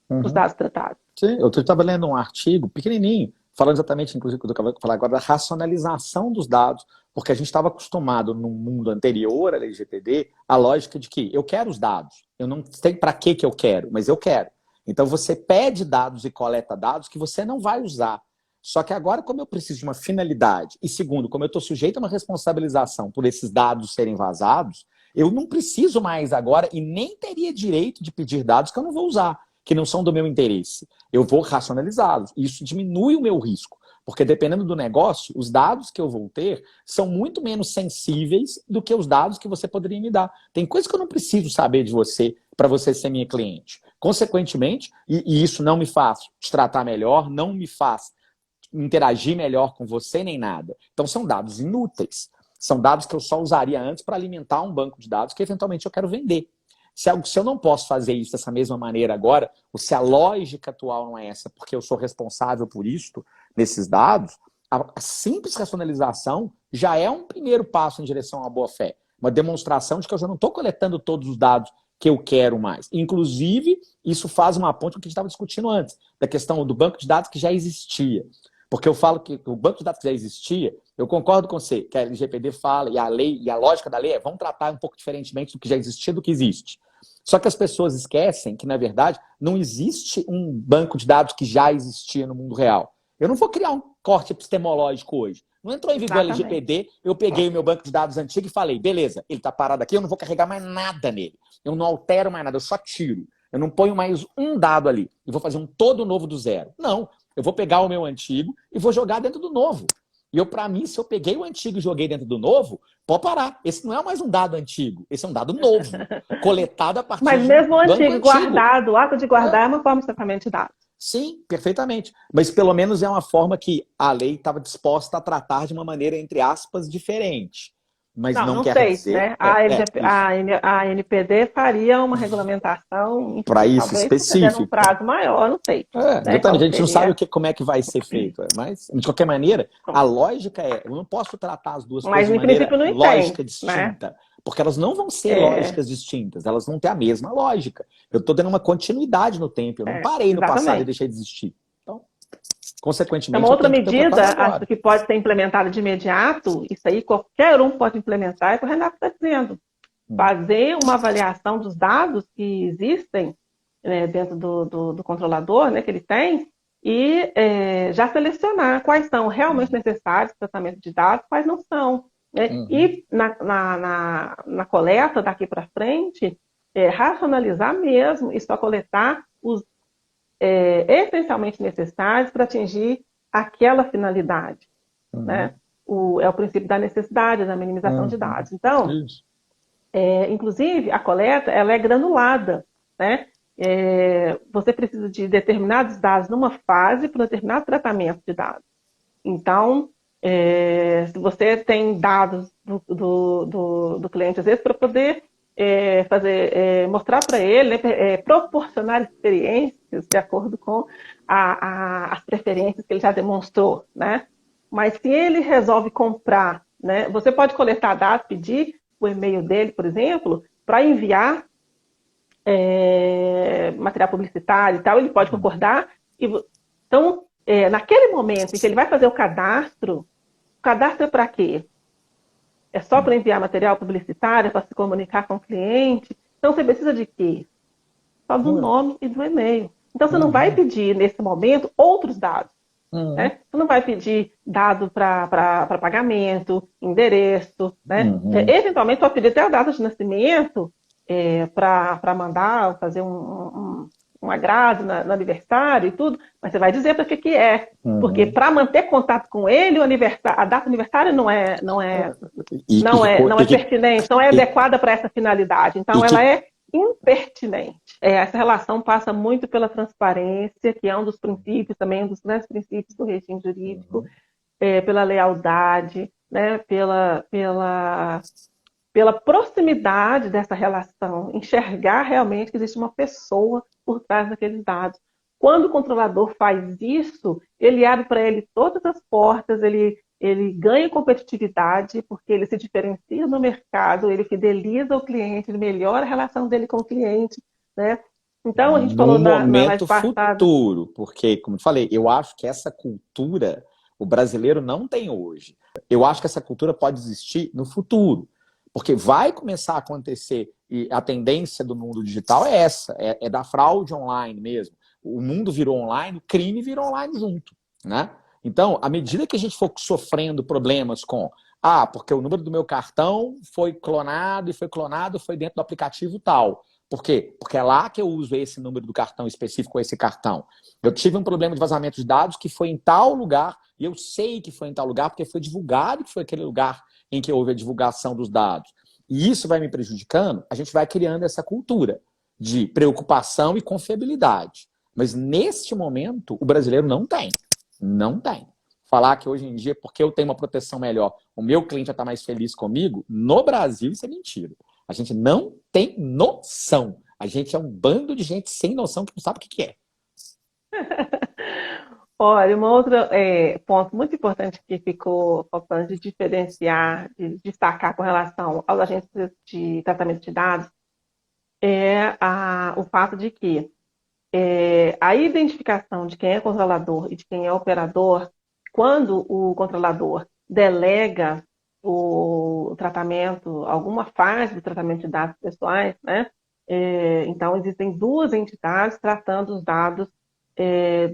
dos dados tratados. Sim, eu estava lendo um artigo pequenininho, falando exatamente, inclusive, do que eu vou falar agora, da racionalização dos dados, porque a gente estava acostumado no mundo anterior à LGPD, a lógica de que eu quero os dados, eu não sei para que eu quero, mas eu quero. Então você pede dados e coleta dados que você não vai usar. Só que agora, como eu preciso de uma finalidade, e segundo, como eu estou sujeito a uma responsabilização por esses dados serem vazados, eu não preciso mais agora e nem teria direito de pedir dados que eu não vou usar, que não são do meu interesse. Eu vou racionalizá-los. Isso diminui o meu risco, porque dependendo do negócio, os dados que eu vou ter são muito menos sensíveis do que os dados que você poderia me dar. Tem coisas que eu não preciso saber de você para você ser minha cliente. Consequentemente, e isso não me faz te tratar melhor, não me faz interagir melhor com você nem nada. Então são dados inúteis. São dados que eu só usaria antes para alimentar um banco de dados que eventualmente eu quero vender. Se eu não posso fazer isso dessa mesma maneira agora, ou se a lógica atual não é essa, porque eu sou responsável por isso, nesses dados, a simples racionalização já é um primeiro passo em direção à boa-fé. Uma demonstração de que eu já não estou coletando todos os dados que eu quero mais. Inclusive, isso faz uma ponte com o que a gente estava discutindo antes, da questão do banco de dados que já existia. Porque eu falo que o banco de dados que já existia, eu concordo com você, que a LGPD fala, e a lei, e a lógica da lei é, vamos tratar um pouco diferentemente do que já existia do que existe. Só que as pessoas esquecem que, na verdade, não existe um banco de dados que já existia no mundo real. Eu não vou criar um corte epistemológico hoje. Não entrou em vigor a LGPD, eu peguei o meu banco de dados antigo e falei, beleza, ele está parado aqui, eu não vou carregar mais nada nele. Eu não altero mais nada, eu só tiro. Eu não ponho mais um dado ali e vou fazer um todo novo do zero. Não, eu vou pegar o meu antigo e vou jogar dentro do novo. E para mim, se eu peguei o antigo e joguei dentro do novo, pode parar. Esse não é mais um dado antigo, esse é um dado novo, coletado a partir Mas mesmo o do banco antigo guardado, o ato de guardar é uma forma de tratamento de dados. Sim, perfeitamente. Mas pelo menos é uma forma que a lei estava disposta a tratar de uma maneira, entre aspas, diferente. Mas não quer sei, dizer... né? A NPD faria uma regulamentação para isso talvez específico. Um prazo maior, não sei. Né? A gente não sabe como é que vai ser feito. Mas, de qualquer maneira, a lógica é... Eu não posso tratar as duas coisas de maneira lógica distinta. Né? Porque elas não vão ser lógicas distintas. Elas vão ter a mesma lógica. Eu estou dando uma continuidade no tempo. Eu não parei no passado e deixei de existir. Então, consequentemente... Uma outra medida, acho que pode ser implementada de imediato, isso aí qualquer um pode implementar, é o que o Renato está dizendo. Fazer uma avaliação dos dados que existem dentro do controlador, né, que ele tem, e já selecionar quais são realmente necessários para o tratamento de dados, quais não são. Né? E na coleta daqui para frente, racionalizar mesmo e só coletar os essencialmente necessários para atingir aquela finalidade. Né? É o princípio da necessidade, da minimização de dados. Então, inclusive, a coleta ela é granulada. Né? Você precisa de determinados dados numa fase para um determinado tratamento de dados. Então, se você tem dados do cliente, às vezes, para poder mostrar para ele, proporcionar experiências de acordo com as preferências que ele já demonstrou, né? Mas se ele resolve comprar, né, você pode coletar dados, pedir o e-mail dele, por exemplo, para enviar material publicitário e tal, ele pode concordar. Então, naquele momento em que ele vai fazer o cadastro é para quê? É só para enviar material publicitário, para se comunicar com o cliente? Então, você precisa de quê? Só do nome e do e-mail. Então, você não vai pedir, nesse momento, outros dados. Né? Você não vai pedir dado para pagamento, endereço. Né? Eventualmente, pode pedir até a data de nascimento para mandar, fazer um agrado no aniversário e tudo, mas você vai dizer para que é. Porque para manter contato com ele, a data do aniversário não é pertinente, não é adequada para essa finalidade. Então, ela é impertinente. Essa relação passa muito pela transparência, que é um dos princípios, também um dos grandes princípios do regime jurídico, pela lealdade, né, pela proximidade dessa relação, enxergar realmente que existe uma pessoa por trás daqueles dados. Quando o controlador faz isso, ele abre para ele todas as portas, ele ganha competitividade, porque ele se diferencia no mercado, ele fideliza o cliente, ele melhora a relação dele com o cliente. Né? Então, a gente falou no momento futuro, porque, como eu falei, eu acho que essa cultura o brasileiro não tem hoje. Eu acho que essa cultura pode existir no futuro. Porque vai começar a acontecer e a tendência do mundo digital é essa, é da fraude online mesmo. O mundo virou online, o crime virou online junto, né? Então, à medida que a gente for sofrendo problemas com porque o número do meu cartão foi clonado foi dentro do aplicativo tal. Por quê? Porque é lá que eu uso esse número do cartão específico, esse cartão. Eu tive um problema de vazamento de dados que foi em tal lugar, e eu sei que foi em tal lugar porque foi divulgado que foi aquele lugar em que houve a divulgação dos dados. E isso vai me prejudicando, a gente vai criando essa cultura de preocupação e confiabilidade. Mas neste momento, o brasileiro não tem. Não tem. Falar que hoje em dia, porque eu tenho uma proteção melhor, o meu cliente já está mais feliz comigo, no Brasil isso é mentira. A gente não tem noção. A gente é um bando de gente sem noção que não sabe o que é. Olha, um outro ponto muito importante que ficou faltando de diferenciar, de destacar com relação aos agentes de tratamento de dados é o fato de que a identificação de quem é controlador e de quem é operador, quando o controlador delega o tratamento, alguma fase do tratamento de dados pessoais, né? Então, existem duas entidades tratando os dados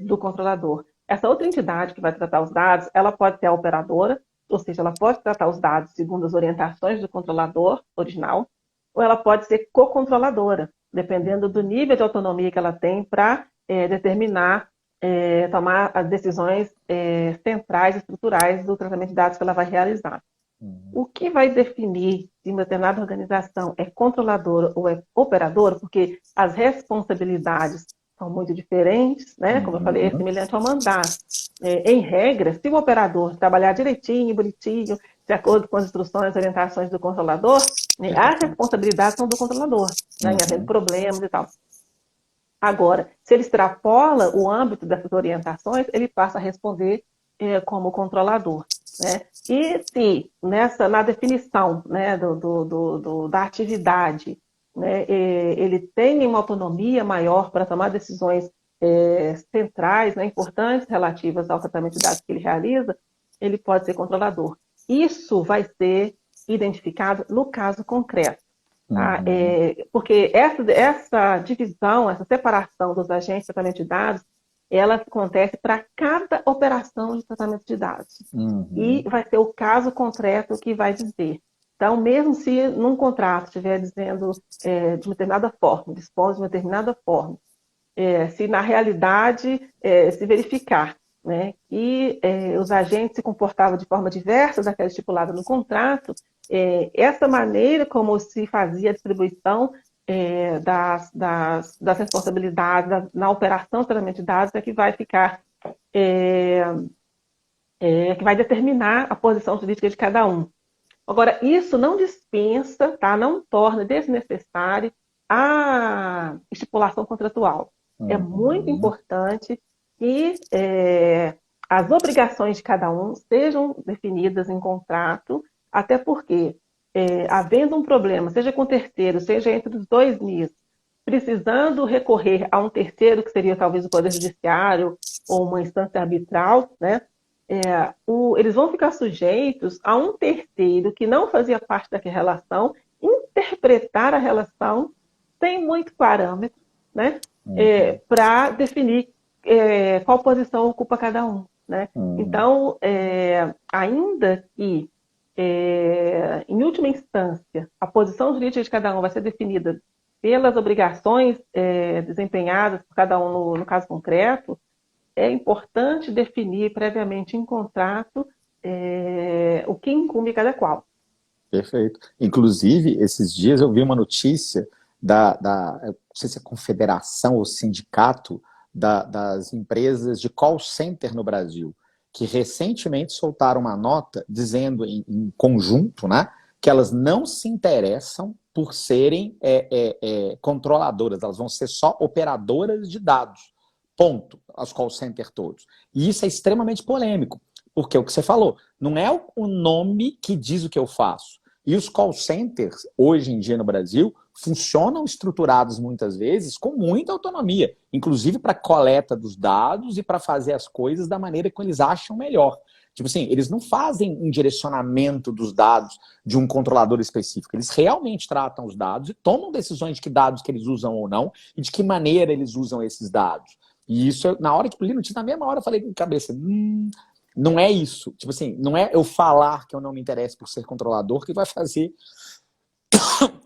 do controlador. Essa outra entidade que vai tratar os dados, ela pode ser a operadora, ou seja, ela pode tratar os dados segundo as orientações do controlador original, ou ela pode ser co-controladora, dependendo do nível de autonomia que ela tem para determinar, tomar as decisões centrais, estruturais do tratamento de dados que ela vai realizar. O que vai definir se uma determinada organização é controladora ou é operadora, porque as responsabilidades são muito diferentes, né? Como eu falei, é semelhante ao mandar. Em regra, se o operador trabalhar direitinho, bonitinho, de acordo com as instruções e orientações do controlador, as responsabilidades são do controlador, né? Em havendo problemas e tal. Agora, se ele extrapola o âmbito dessas orientações, ele passa a responder como controlador, né? E se na definição, né, da atividade, né, ele tem uma autonomia maior para tomar decisões centrais, né, importantes relativas ao tratamento de dados que ele realiza, ele pode ser controlador. Isso vai ser identificado no caso concreto. Tá? Porque essa divisão, essa separação dos agentes de tratamento de dados, ela acontece para cada operação de tratamento de dados. E vai ser o caso concreto que vai dizer. Então, mesmo se num contrato estiver dizendo de uma determinada forma, dispõe de uma determinada forma, se na realidade se verificar, né, que os agentes se comportavam de forma diversa daquela estipulada no contrato, essa maneira como se fazia a distribuição das responsabilidades na operação de tratamento de dados é que vai ficar, que vai determinar a posição jurídica de cada um. Agora, isso não dispensa, tá? Não torna desnecessário a estipulação contratual. É muito importante que as obrigações de cada um sejam definidas em contrato, até porque, havendo um problema, seja com o terceiro, seja entre os dois NIS, precisando recorrer a um terceiro, que seria talvez o Poder Judiciário ou uma instância arbitral, né? Eles vão ficar sujeitos a um terceiro que não fazia parte daquela relação interpretar a relação sem muito parâmetro, né? Para definir qual posição ocupa cada um, né? Então, ainda que, em última instância, a posição jurídica de cada um vai ser definida pelas obrigações desempenhadas por cada um no caso concreto, é importante definir previamente em contrato o que incumbe cada qual. Perfeito. Inclusive, esses dias eu vi uma notícia não sei se é confederação ou sindicato das empresas de call center no Brasil, que recentemente soltaram uma nota dizendo em conjunto, né, que elas não se interessam por serem controladoras, elas vão ser só operadoras de dados. Ponto, aos call centers todos. E isso é extremamente polêmico, porque é o que você falou, não é o nome que diz o que eu faço. E os call centers, hoje em dia no Brasil, funcionam estruturados muitas vezes com muita autonomia, inclusive para coleta dos dados e para fazer as coisas da maneira que eles acham melhor. Tipo assim, eles não fazem um direcionamento dos dados de um controlador específico. Eles realmente tratam os dados e tomam decisões de que dados que eles usam ou não e de que maneira eles usam esses dados. E isso, na hora que eu li notícia, na mesma hora eu falei com a cabeça, não é isso. Tipo assim, não é eu falar que eu não me interesso por ser controlador que vai fazer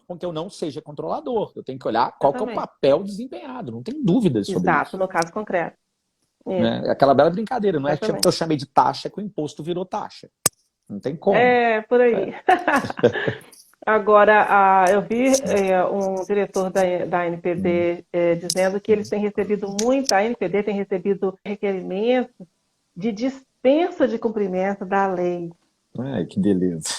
com que eu não seja controlador. Eu tenho que olhar qual que é o papel desempenhado. Não tem dúvidas sobre isso. Exato, no caso concreto. É aquela bela brincadeira. Não Exatamente. é que eu chamei de taxa que o imposto virou taxa. Não tem como. É, por aí. Agora, eu vi um diretor da NPD dizendo que eles têm recebido a NPD tem recebido requerimentos de dispensa de cumprimento da lei. Ai, que beleza.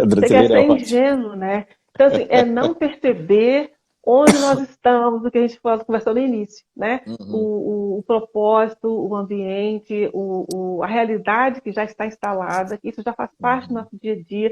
Você quer ser ingênuo, né? Então, assim, é não perceber onde nós estamos, o que a gente conversou no início, né? O propósito, o ambiente, a realidade que já está instalada, que isso já faz parte do nosso dia a dia.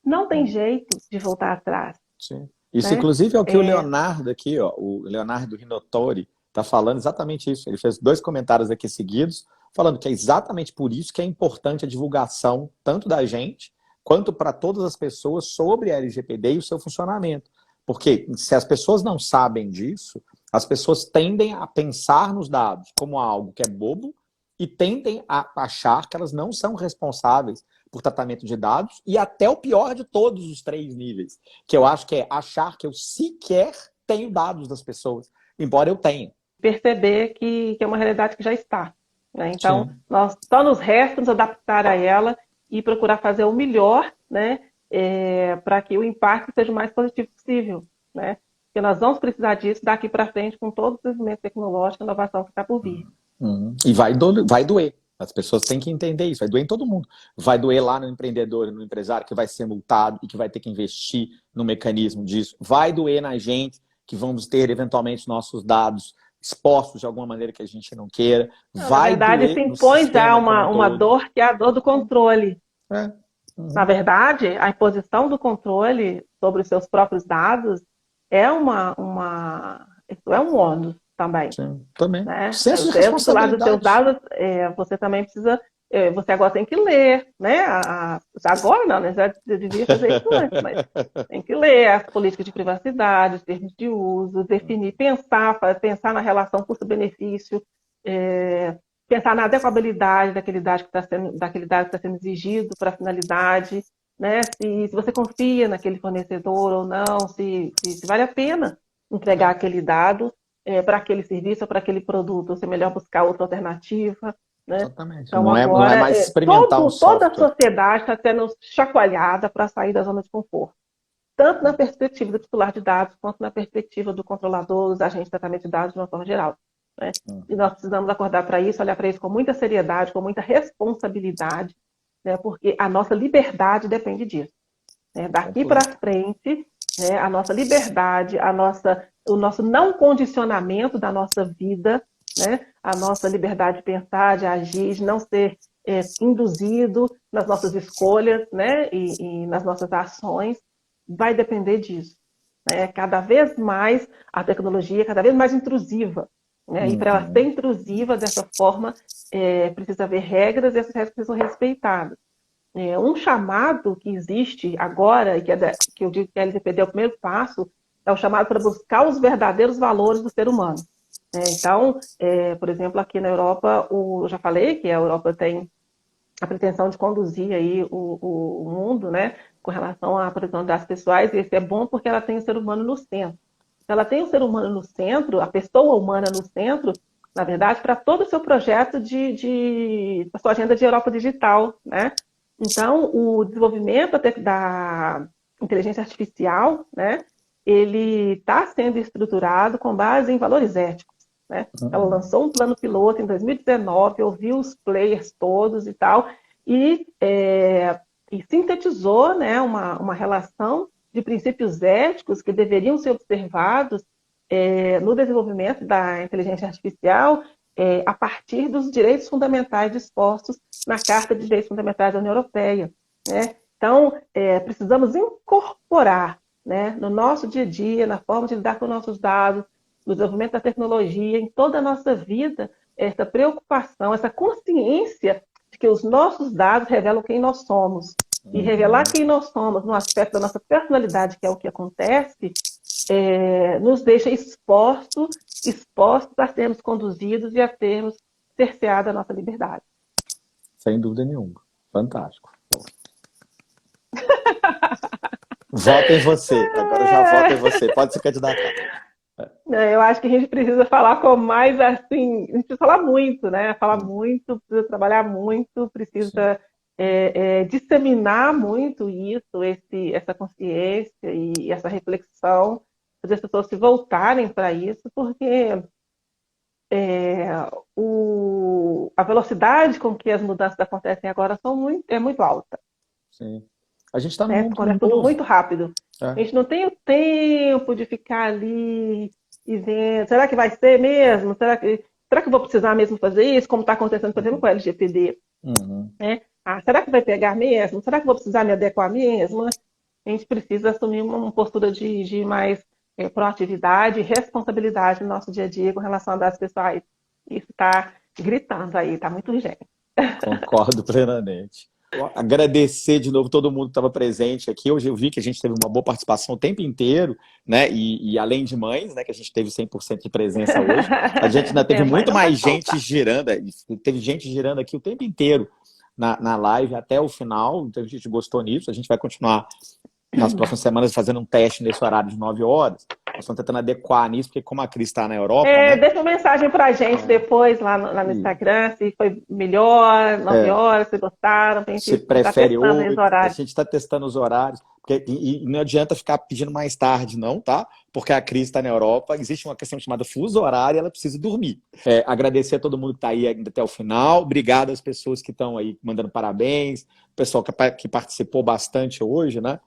Não tem jeito de voltar atrás. Sim. Isso, né? inclusive, é o que o Leonardo aqui, ó, o Leonardo Rinotori, está falando exatamente isso. Ele fez 2 comentários aqui seguidos, falando que é exatamente por isso que é importante a divulgação, tanto da gente, quanto para todas as pessoas, sobre a LGPD e o seu funcionamento. Porque se as pessoas não sabem disso, as pessoas tendem a pensar nos dados como algo que é bobo e tendem a achar que elas não são responsáveis por tratamento de dados, e até o pior de todos os 3 níveis, que eu acho que é achar que eu sequer tenho dados das pessoas, embora eu tenha. Perceber que é uma realidade que já está. Né? Então, só nos resta nos adaptar a ela e procurar fazer o melhor, né, para que o impacto seja o mais positivo possível. Né? Porque nós vamos precisar disso daqui para frente com todo o desenvolvimento tecnológico e inovação que está por vir. E vai doer. As pessoas têm que entender isso, vai doer em todo mundo. Vai doer lá no empreendedor e no empresário que vai ser multado e que vai ter que investir no mecanismo disso. Vai doer na gente que vamos ter eventualmente nossos dados expostos de alguma maneira que a gente não queira. Na verdade, se impõe já uma dor que é a dor do controle. Na verdade, a imposição do controle sobre os seus próprios dados é um ônus também. Sim, também. Né? Senso de responsabilidade. Do seus dados, você também precisa... Você agora tem que ler, né? Agora não, né? Já devia fazer isso antes, mas tem que ler as políticas de privacidade, os termos de uso, definir, pensar na relação custo-benefício, pensar na adequabilidade daquele dado que está sendo exigido para a finalidade, né? Se você confia naquele fornecedor ou não, se vale a pena entregar aquele dado para aquele serviço ou para aquele produto, ou se é melhor buscar outra alternativa. Né? Exatamente. Então, não agora, é mais experimentar um software. Toda a sociedade está sendo chacoalhada para sair da zona de conforto. Tanto na perspectiva do titular de dados, quanto na perspectiva do controlador, dos agentes de tratamento de dados de uma forma geral. Né? E nós precisamos acordar para isso, olhar para isso com muita seriedade, com muita responsabilidade, né? Porque a nossa liberdade depende disso. Né? Daqui para frente, né? A nossa liberdade, o nosso não condicionamento da nossa vida, né? A nossa liberdade de pensar, de agir, de não ser induzido nas nossas escolhas, né? e nas nossas ações, vai depender disso. Né? Cada vez mais a tecnologia é cada vez mais intrusiva. Né? E para ela ser intrusiva dessa forma, precisa haver regras e essas regras precisam ser respeitadas. Um chamado que existe agora, e que eu digo que a LGPD é o primeiro passo, é o chamado para buscar os verdadeiros valores do ser humano. Então, por exemplo, aqui na Europa, eu já falei que a Europa tem a pretensão de conduzir aí o mundo, né, com relação à proteção das pessoais, e isso é bom porque ela tem o ser humano no centro. Ela tem o ser humano no centro, a pessoa humana no centro, na verdade, para todo o seu projeto a sua agenda de Europa digital, né? Então, o desenvolvimento da inteligência artificial, né, ele está sendo estruturado com base em valores éticos. Né? Ela lançou um plano piloto em 2019, ouviu os players todos e tal, e sintetizou, né, uma relação de princípios éticos que deveriam ser observados no desenvolvimento da inteligência artificial a partir dos direitos fundamentais dispostos na Carta de Direitos Fundamentais da União Europeia. Né? Então, precisamos incorporar, né, no nosso dia a dia, na forma de lidar com nossos dados, no desenvolvimento da tecnologia, em toda a nossa vida, essa preocupação, essa consciência de que os nossos dados revelam quem nós somos. E revelar quem nós somos no aspecto da nossa personalidade, que é o que acontece, nos deixa expostos a sermos conduzidos e a termos cerceado a nossa liberdade. Sem dúvida nenhuma. Fantástico. Voto em você. Agora eu já voto em você. Pode se candidatar. Eu acho que a gente precisa falar com mais assim, a gente precisa falar muito, né? Falar muito, precisa trabalhar muito, precisa disseminar muito isso, essa consciência e essa reflexão, fazer as pessoas se voltarem para isso, porque a velocidade com que as mudanças acontecem agora é muito alta. Sim. A gente está num mundo Quando é tudo novo. muito rápido. A gente não tem o tempo de ficar ali e vendo, será que vai ser mesmo? Será que eu vou precisar mesmo fazer isso? Como está acontecendo, por exemplo, com o LGPD. Né? Será que vai pegar mesmo? Será que eu vou precisar me adequar mesmo? A gente precisa assumir uma postura de mais proatividade e responsabilidade no nosso dia a dia com relação a dados pessoais. Isso está gritando aí, está muito urgente. Concordo plenamente. Agradecer de novo todo mundo que estava presente aqui. Hoje eu vi que a gente teve uma boa participação o tempo inteiro, né? E além de mães, né? Que a gente teve 100% de presença hoje. A gente ainda teve muito mais gente girando. Teve gente girando aqui o tempo inteiro na live até o final. Então a gente gostou nisso. A gente vai continuar nas próximas semanas fazendo um teste nesse horário de 9 horas. Nós estamos tentando adequar nisso, porque como a Cris está na Europa... né? Deixa uma mensagem para a gente depois lá no Instagram, se foi melhor, 9 horas, se gostaram. A gente se prefere tá 8, a gente está testando os horários. E não adianta ficar pedindo mais tarde, não, tá? Porque a Cris está na Europa, existe uma questão chamada fuso horário, ela precisa dormir. Agradecer a todo mundo que está aí ainda até o final. Obrigado às pessoas que estão aí mandando parabéns, o pessoal que participou bastante hoje, né?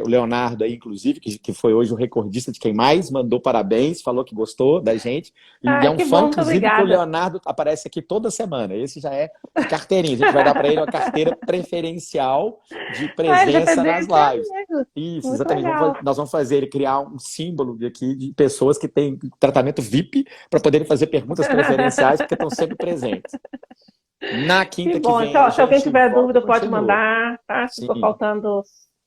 O Leonardo aí, inclusive, que foi hoje o recordista de quem mais mandou parabéns, falou que gostou da gente. E é um fã, inclusive, que o Leonardo aparece aqui toda semana. Esse já é de carteirinha. A gente vai dar para ele uma carteira preferencial de presença nas lives. Isso, muito exatamente. Nós vamos fazer ele criar um símbolo aqui de pessoas que têm tratamento VIP para poderem fazer perguntas preferenciais, porque estão sempre presentes. Na quinta que vem. Então, se alguém tiver dúvida, pode mandar, tá? Se ficou faltando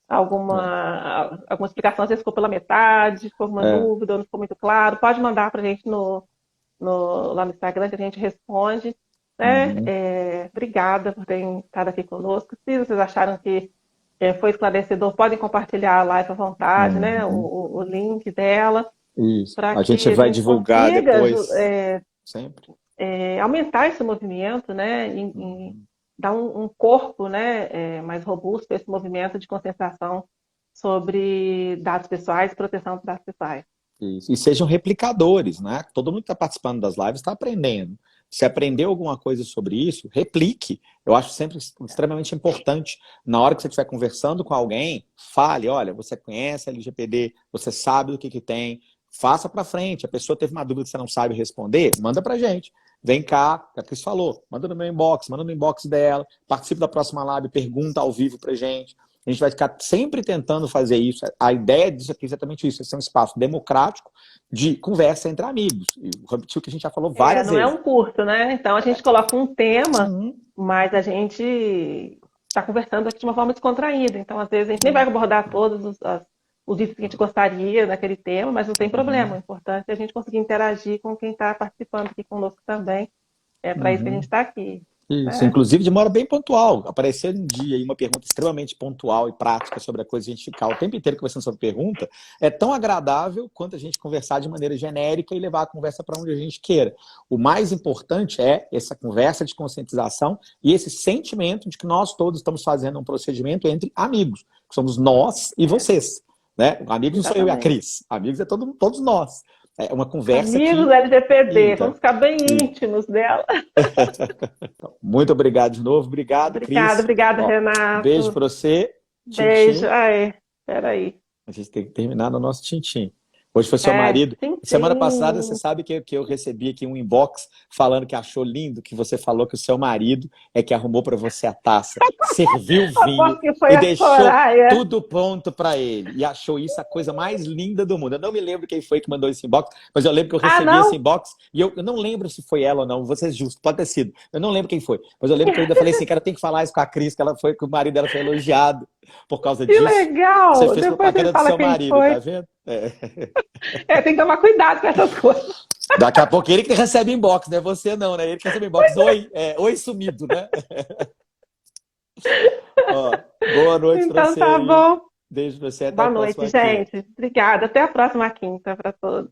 alguma explicação, às vezes ficou pela metade, ficou uma dúvida, ou não ficou muito claro, pode mandar para a gente lá no Instagram que a gente responde. Né? Obrigada por terem estado aqui conosco. Se vocês acharam que foi esclarecedor, podem compartilhar a live à vontade, né? O link dela. Isso. A gente vai divulgar depois. Sempre. Aumentar esse movimento, né? Dar um corpo, né, mais robusto para esse movimento de conscientização sobre dados pessoais e proteção dos dados pessoais. Isso. E sejam replicadores, né? Todo mundo que está participando das lives está aprendendo. Se aprendeu alguma coisa sobre isso, replique. Eu acho sempre extremamente importante. Na hora que você estiver conversando com alguém, fale, olha, você conhece a LGPD, você sabe do que tem, faça para frente. A pessoa teve uma dúvida que você não sabe responder, manda para a gente. Vem cá, a Cris falou, manda no meu inbox, manda no inbox dela, participe da próxima live, pergunta ao vivo pra gente. A gente vai ficar sempre tentando fazer isso. A ideia disso aqui é exatamente isso, é um espaço democrático de conversa entre amigos. E repetiu o que a gente já falou várias vezes. Não é um curso, né? Então a gente coloca um tema, mas a gente está conversando aqui de uma forma descontraída. Então, às vezes, a gente nem vai abordar todos os itens que a gente gostaria naquele tema, mas não tem problema. O importante é a gente conseguir interagir com quem está participando aqui conosco também. É para isso que a gente está aqui. Isso, inclusive de modo bem pontual. Aparecer um dia aí uma pergunta extremamente pontual e prática sobre a coisa, a gente ficar o tempo inteiro conversando sobre pergunta, é tão agradável quanto a gente conversar de maneira genérica e levar a conversa para onde a gente queira. O mais importante é essa conversa de conscientização e esse sentimento de que nós todos estamos fazendo um procedimento entre amigos, que somos nós e vocês. Né? Amigos não sou eu e a Cris, amigos é todos nós. É uma conversa amigos LGPD, vamos ficar bem íntimos dela. Muito obrigado de novo, obrigado, Cris. Obrigada, Renato. Beijo para você. Beijo. Peraí. A gente tem que terminar no nosso tintim. Hoje foi seu marido. Sim, Semana passada, sim. você sabe que eu recebi aqui um inbox falando que achou lindo, que você falou que o seu marido é que arrumou para você a taça, serviu o vinho Aposto que foi e a deixou Soraya. tudo pronto para ele. E achou isso a coisa mais linda do mundo. Eu não me lembro quem foi que mandou esse inbox, mas eu lembro que eu Ah, recebi esse não? inbox e eu não lembro se foi ela ou não, vou ser justo, pode ter sido. Eu não lembro quem foi, mas eu lembro que eu ainda falei assim, cara, tem que falar isso com a Cris, que o marido dela foi elogiado por causa Que disso. Você legal! fez Depois você propaganda do fala seu quem marido, foi. tá vendo? É. Tem que tomar cuidado com essas coisas. Daqui a pouco ele que recebe inbox, não é você não, né? Ele que recebe inbox. Oi, oi sumido, né? Ó, boa noite pra Então você tá aí. bom. Beijo pra você, até a Boa noite, próxima quinta. gente. Obrigada. Até a próxima quinta para todos.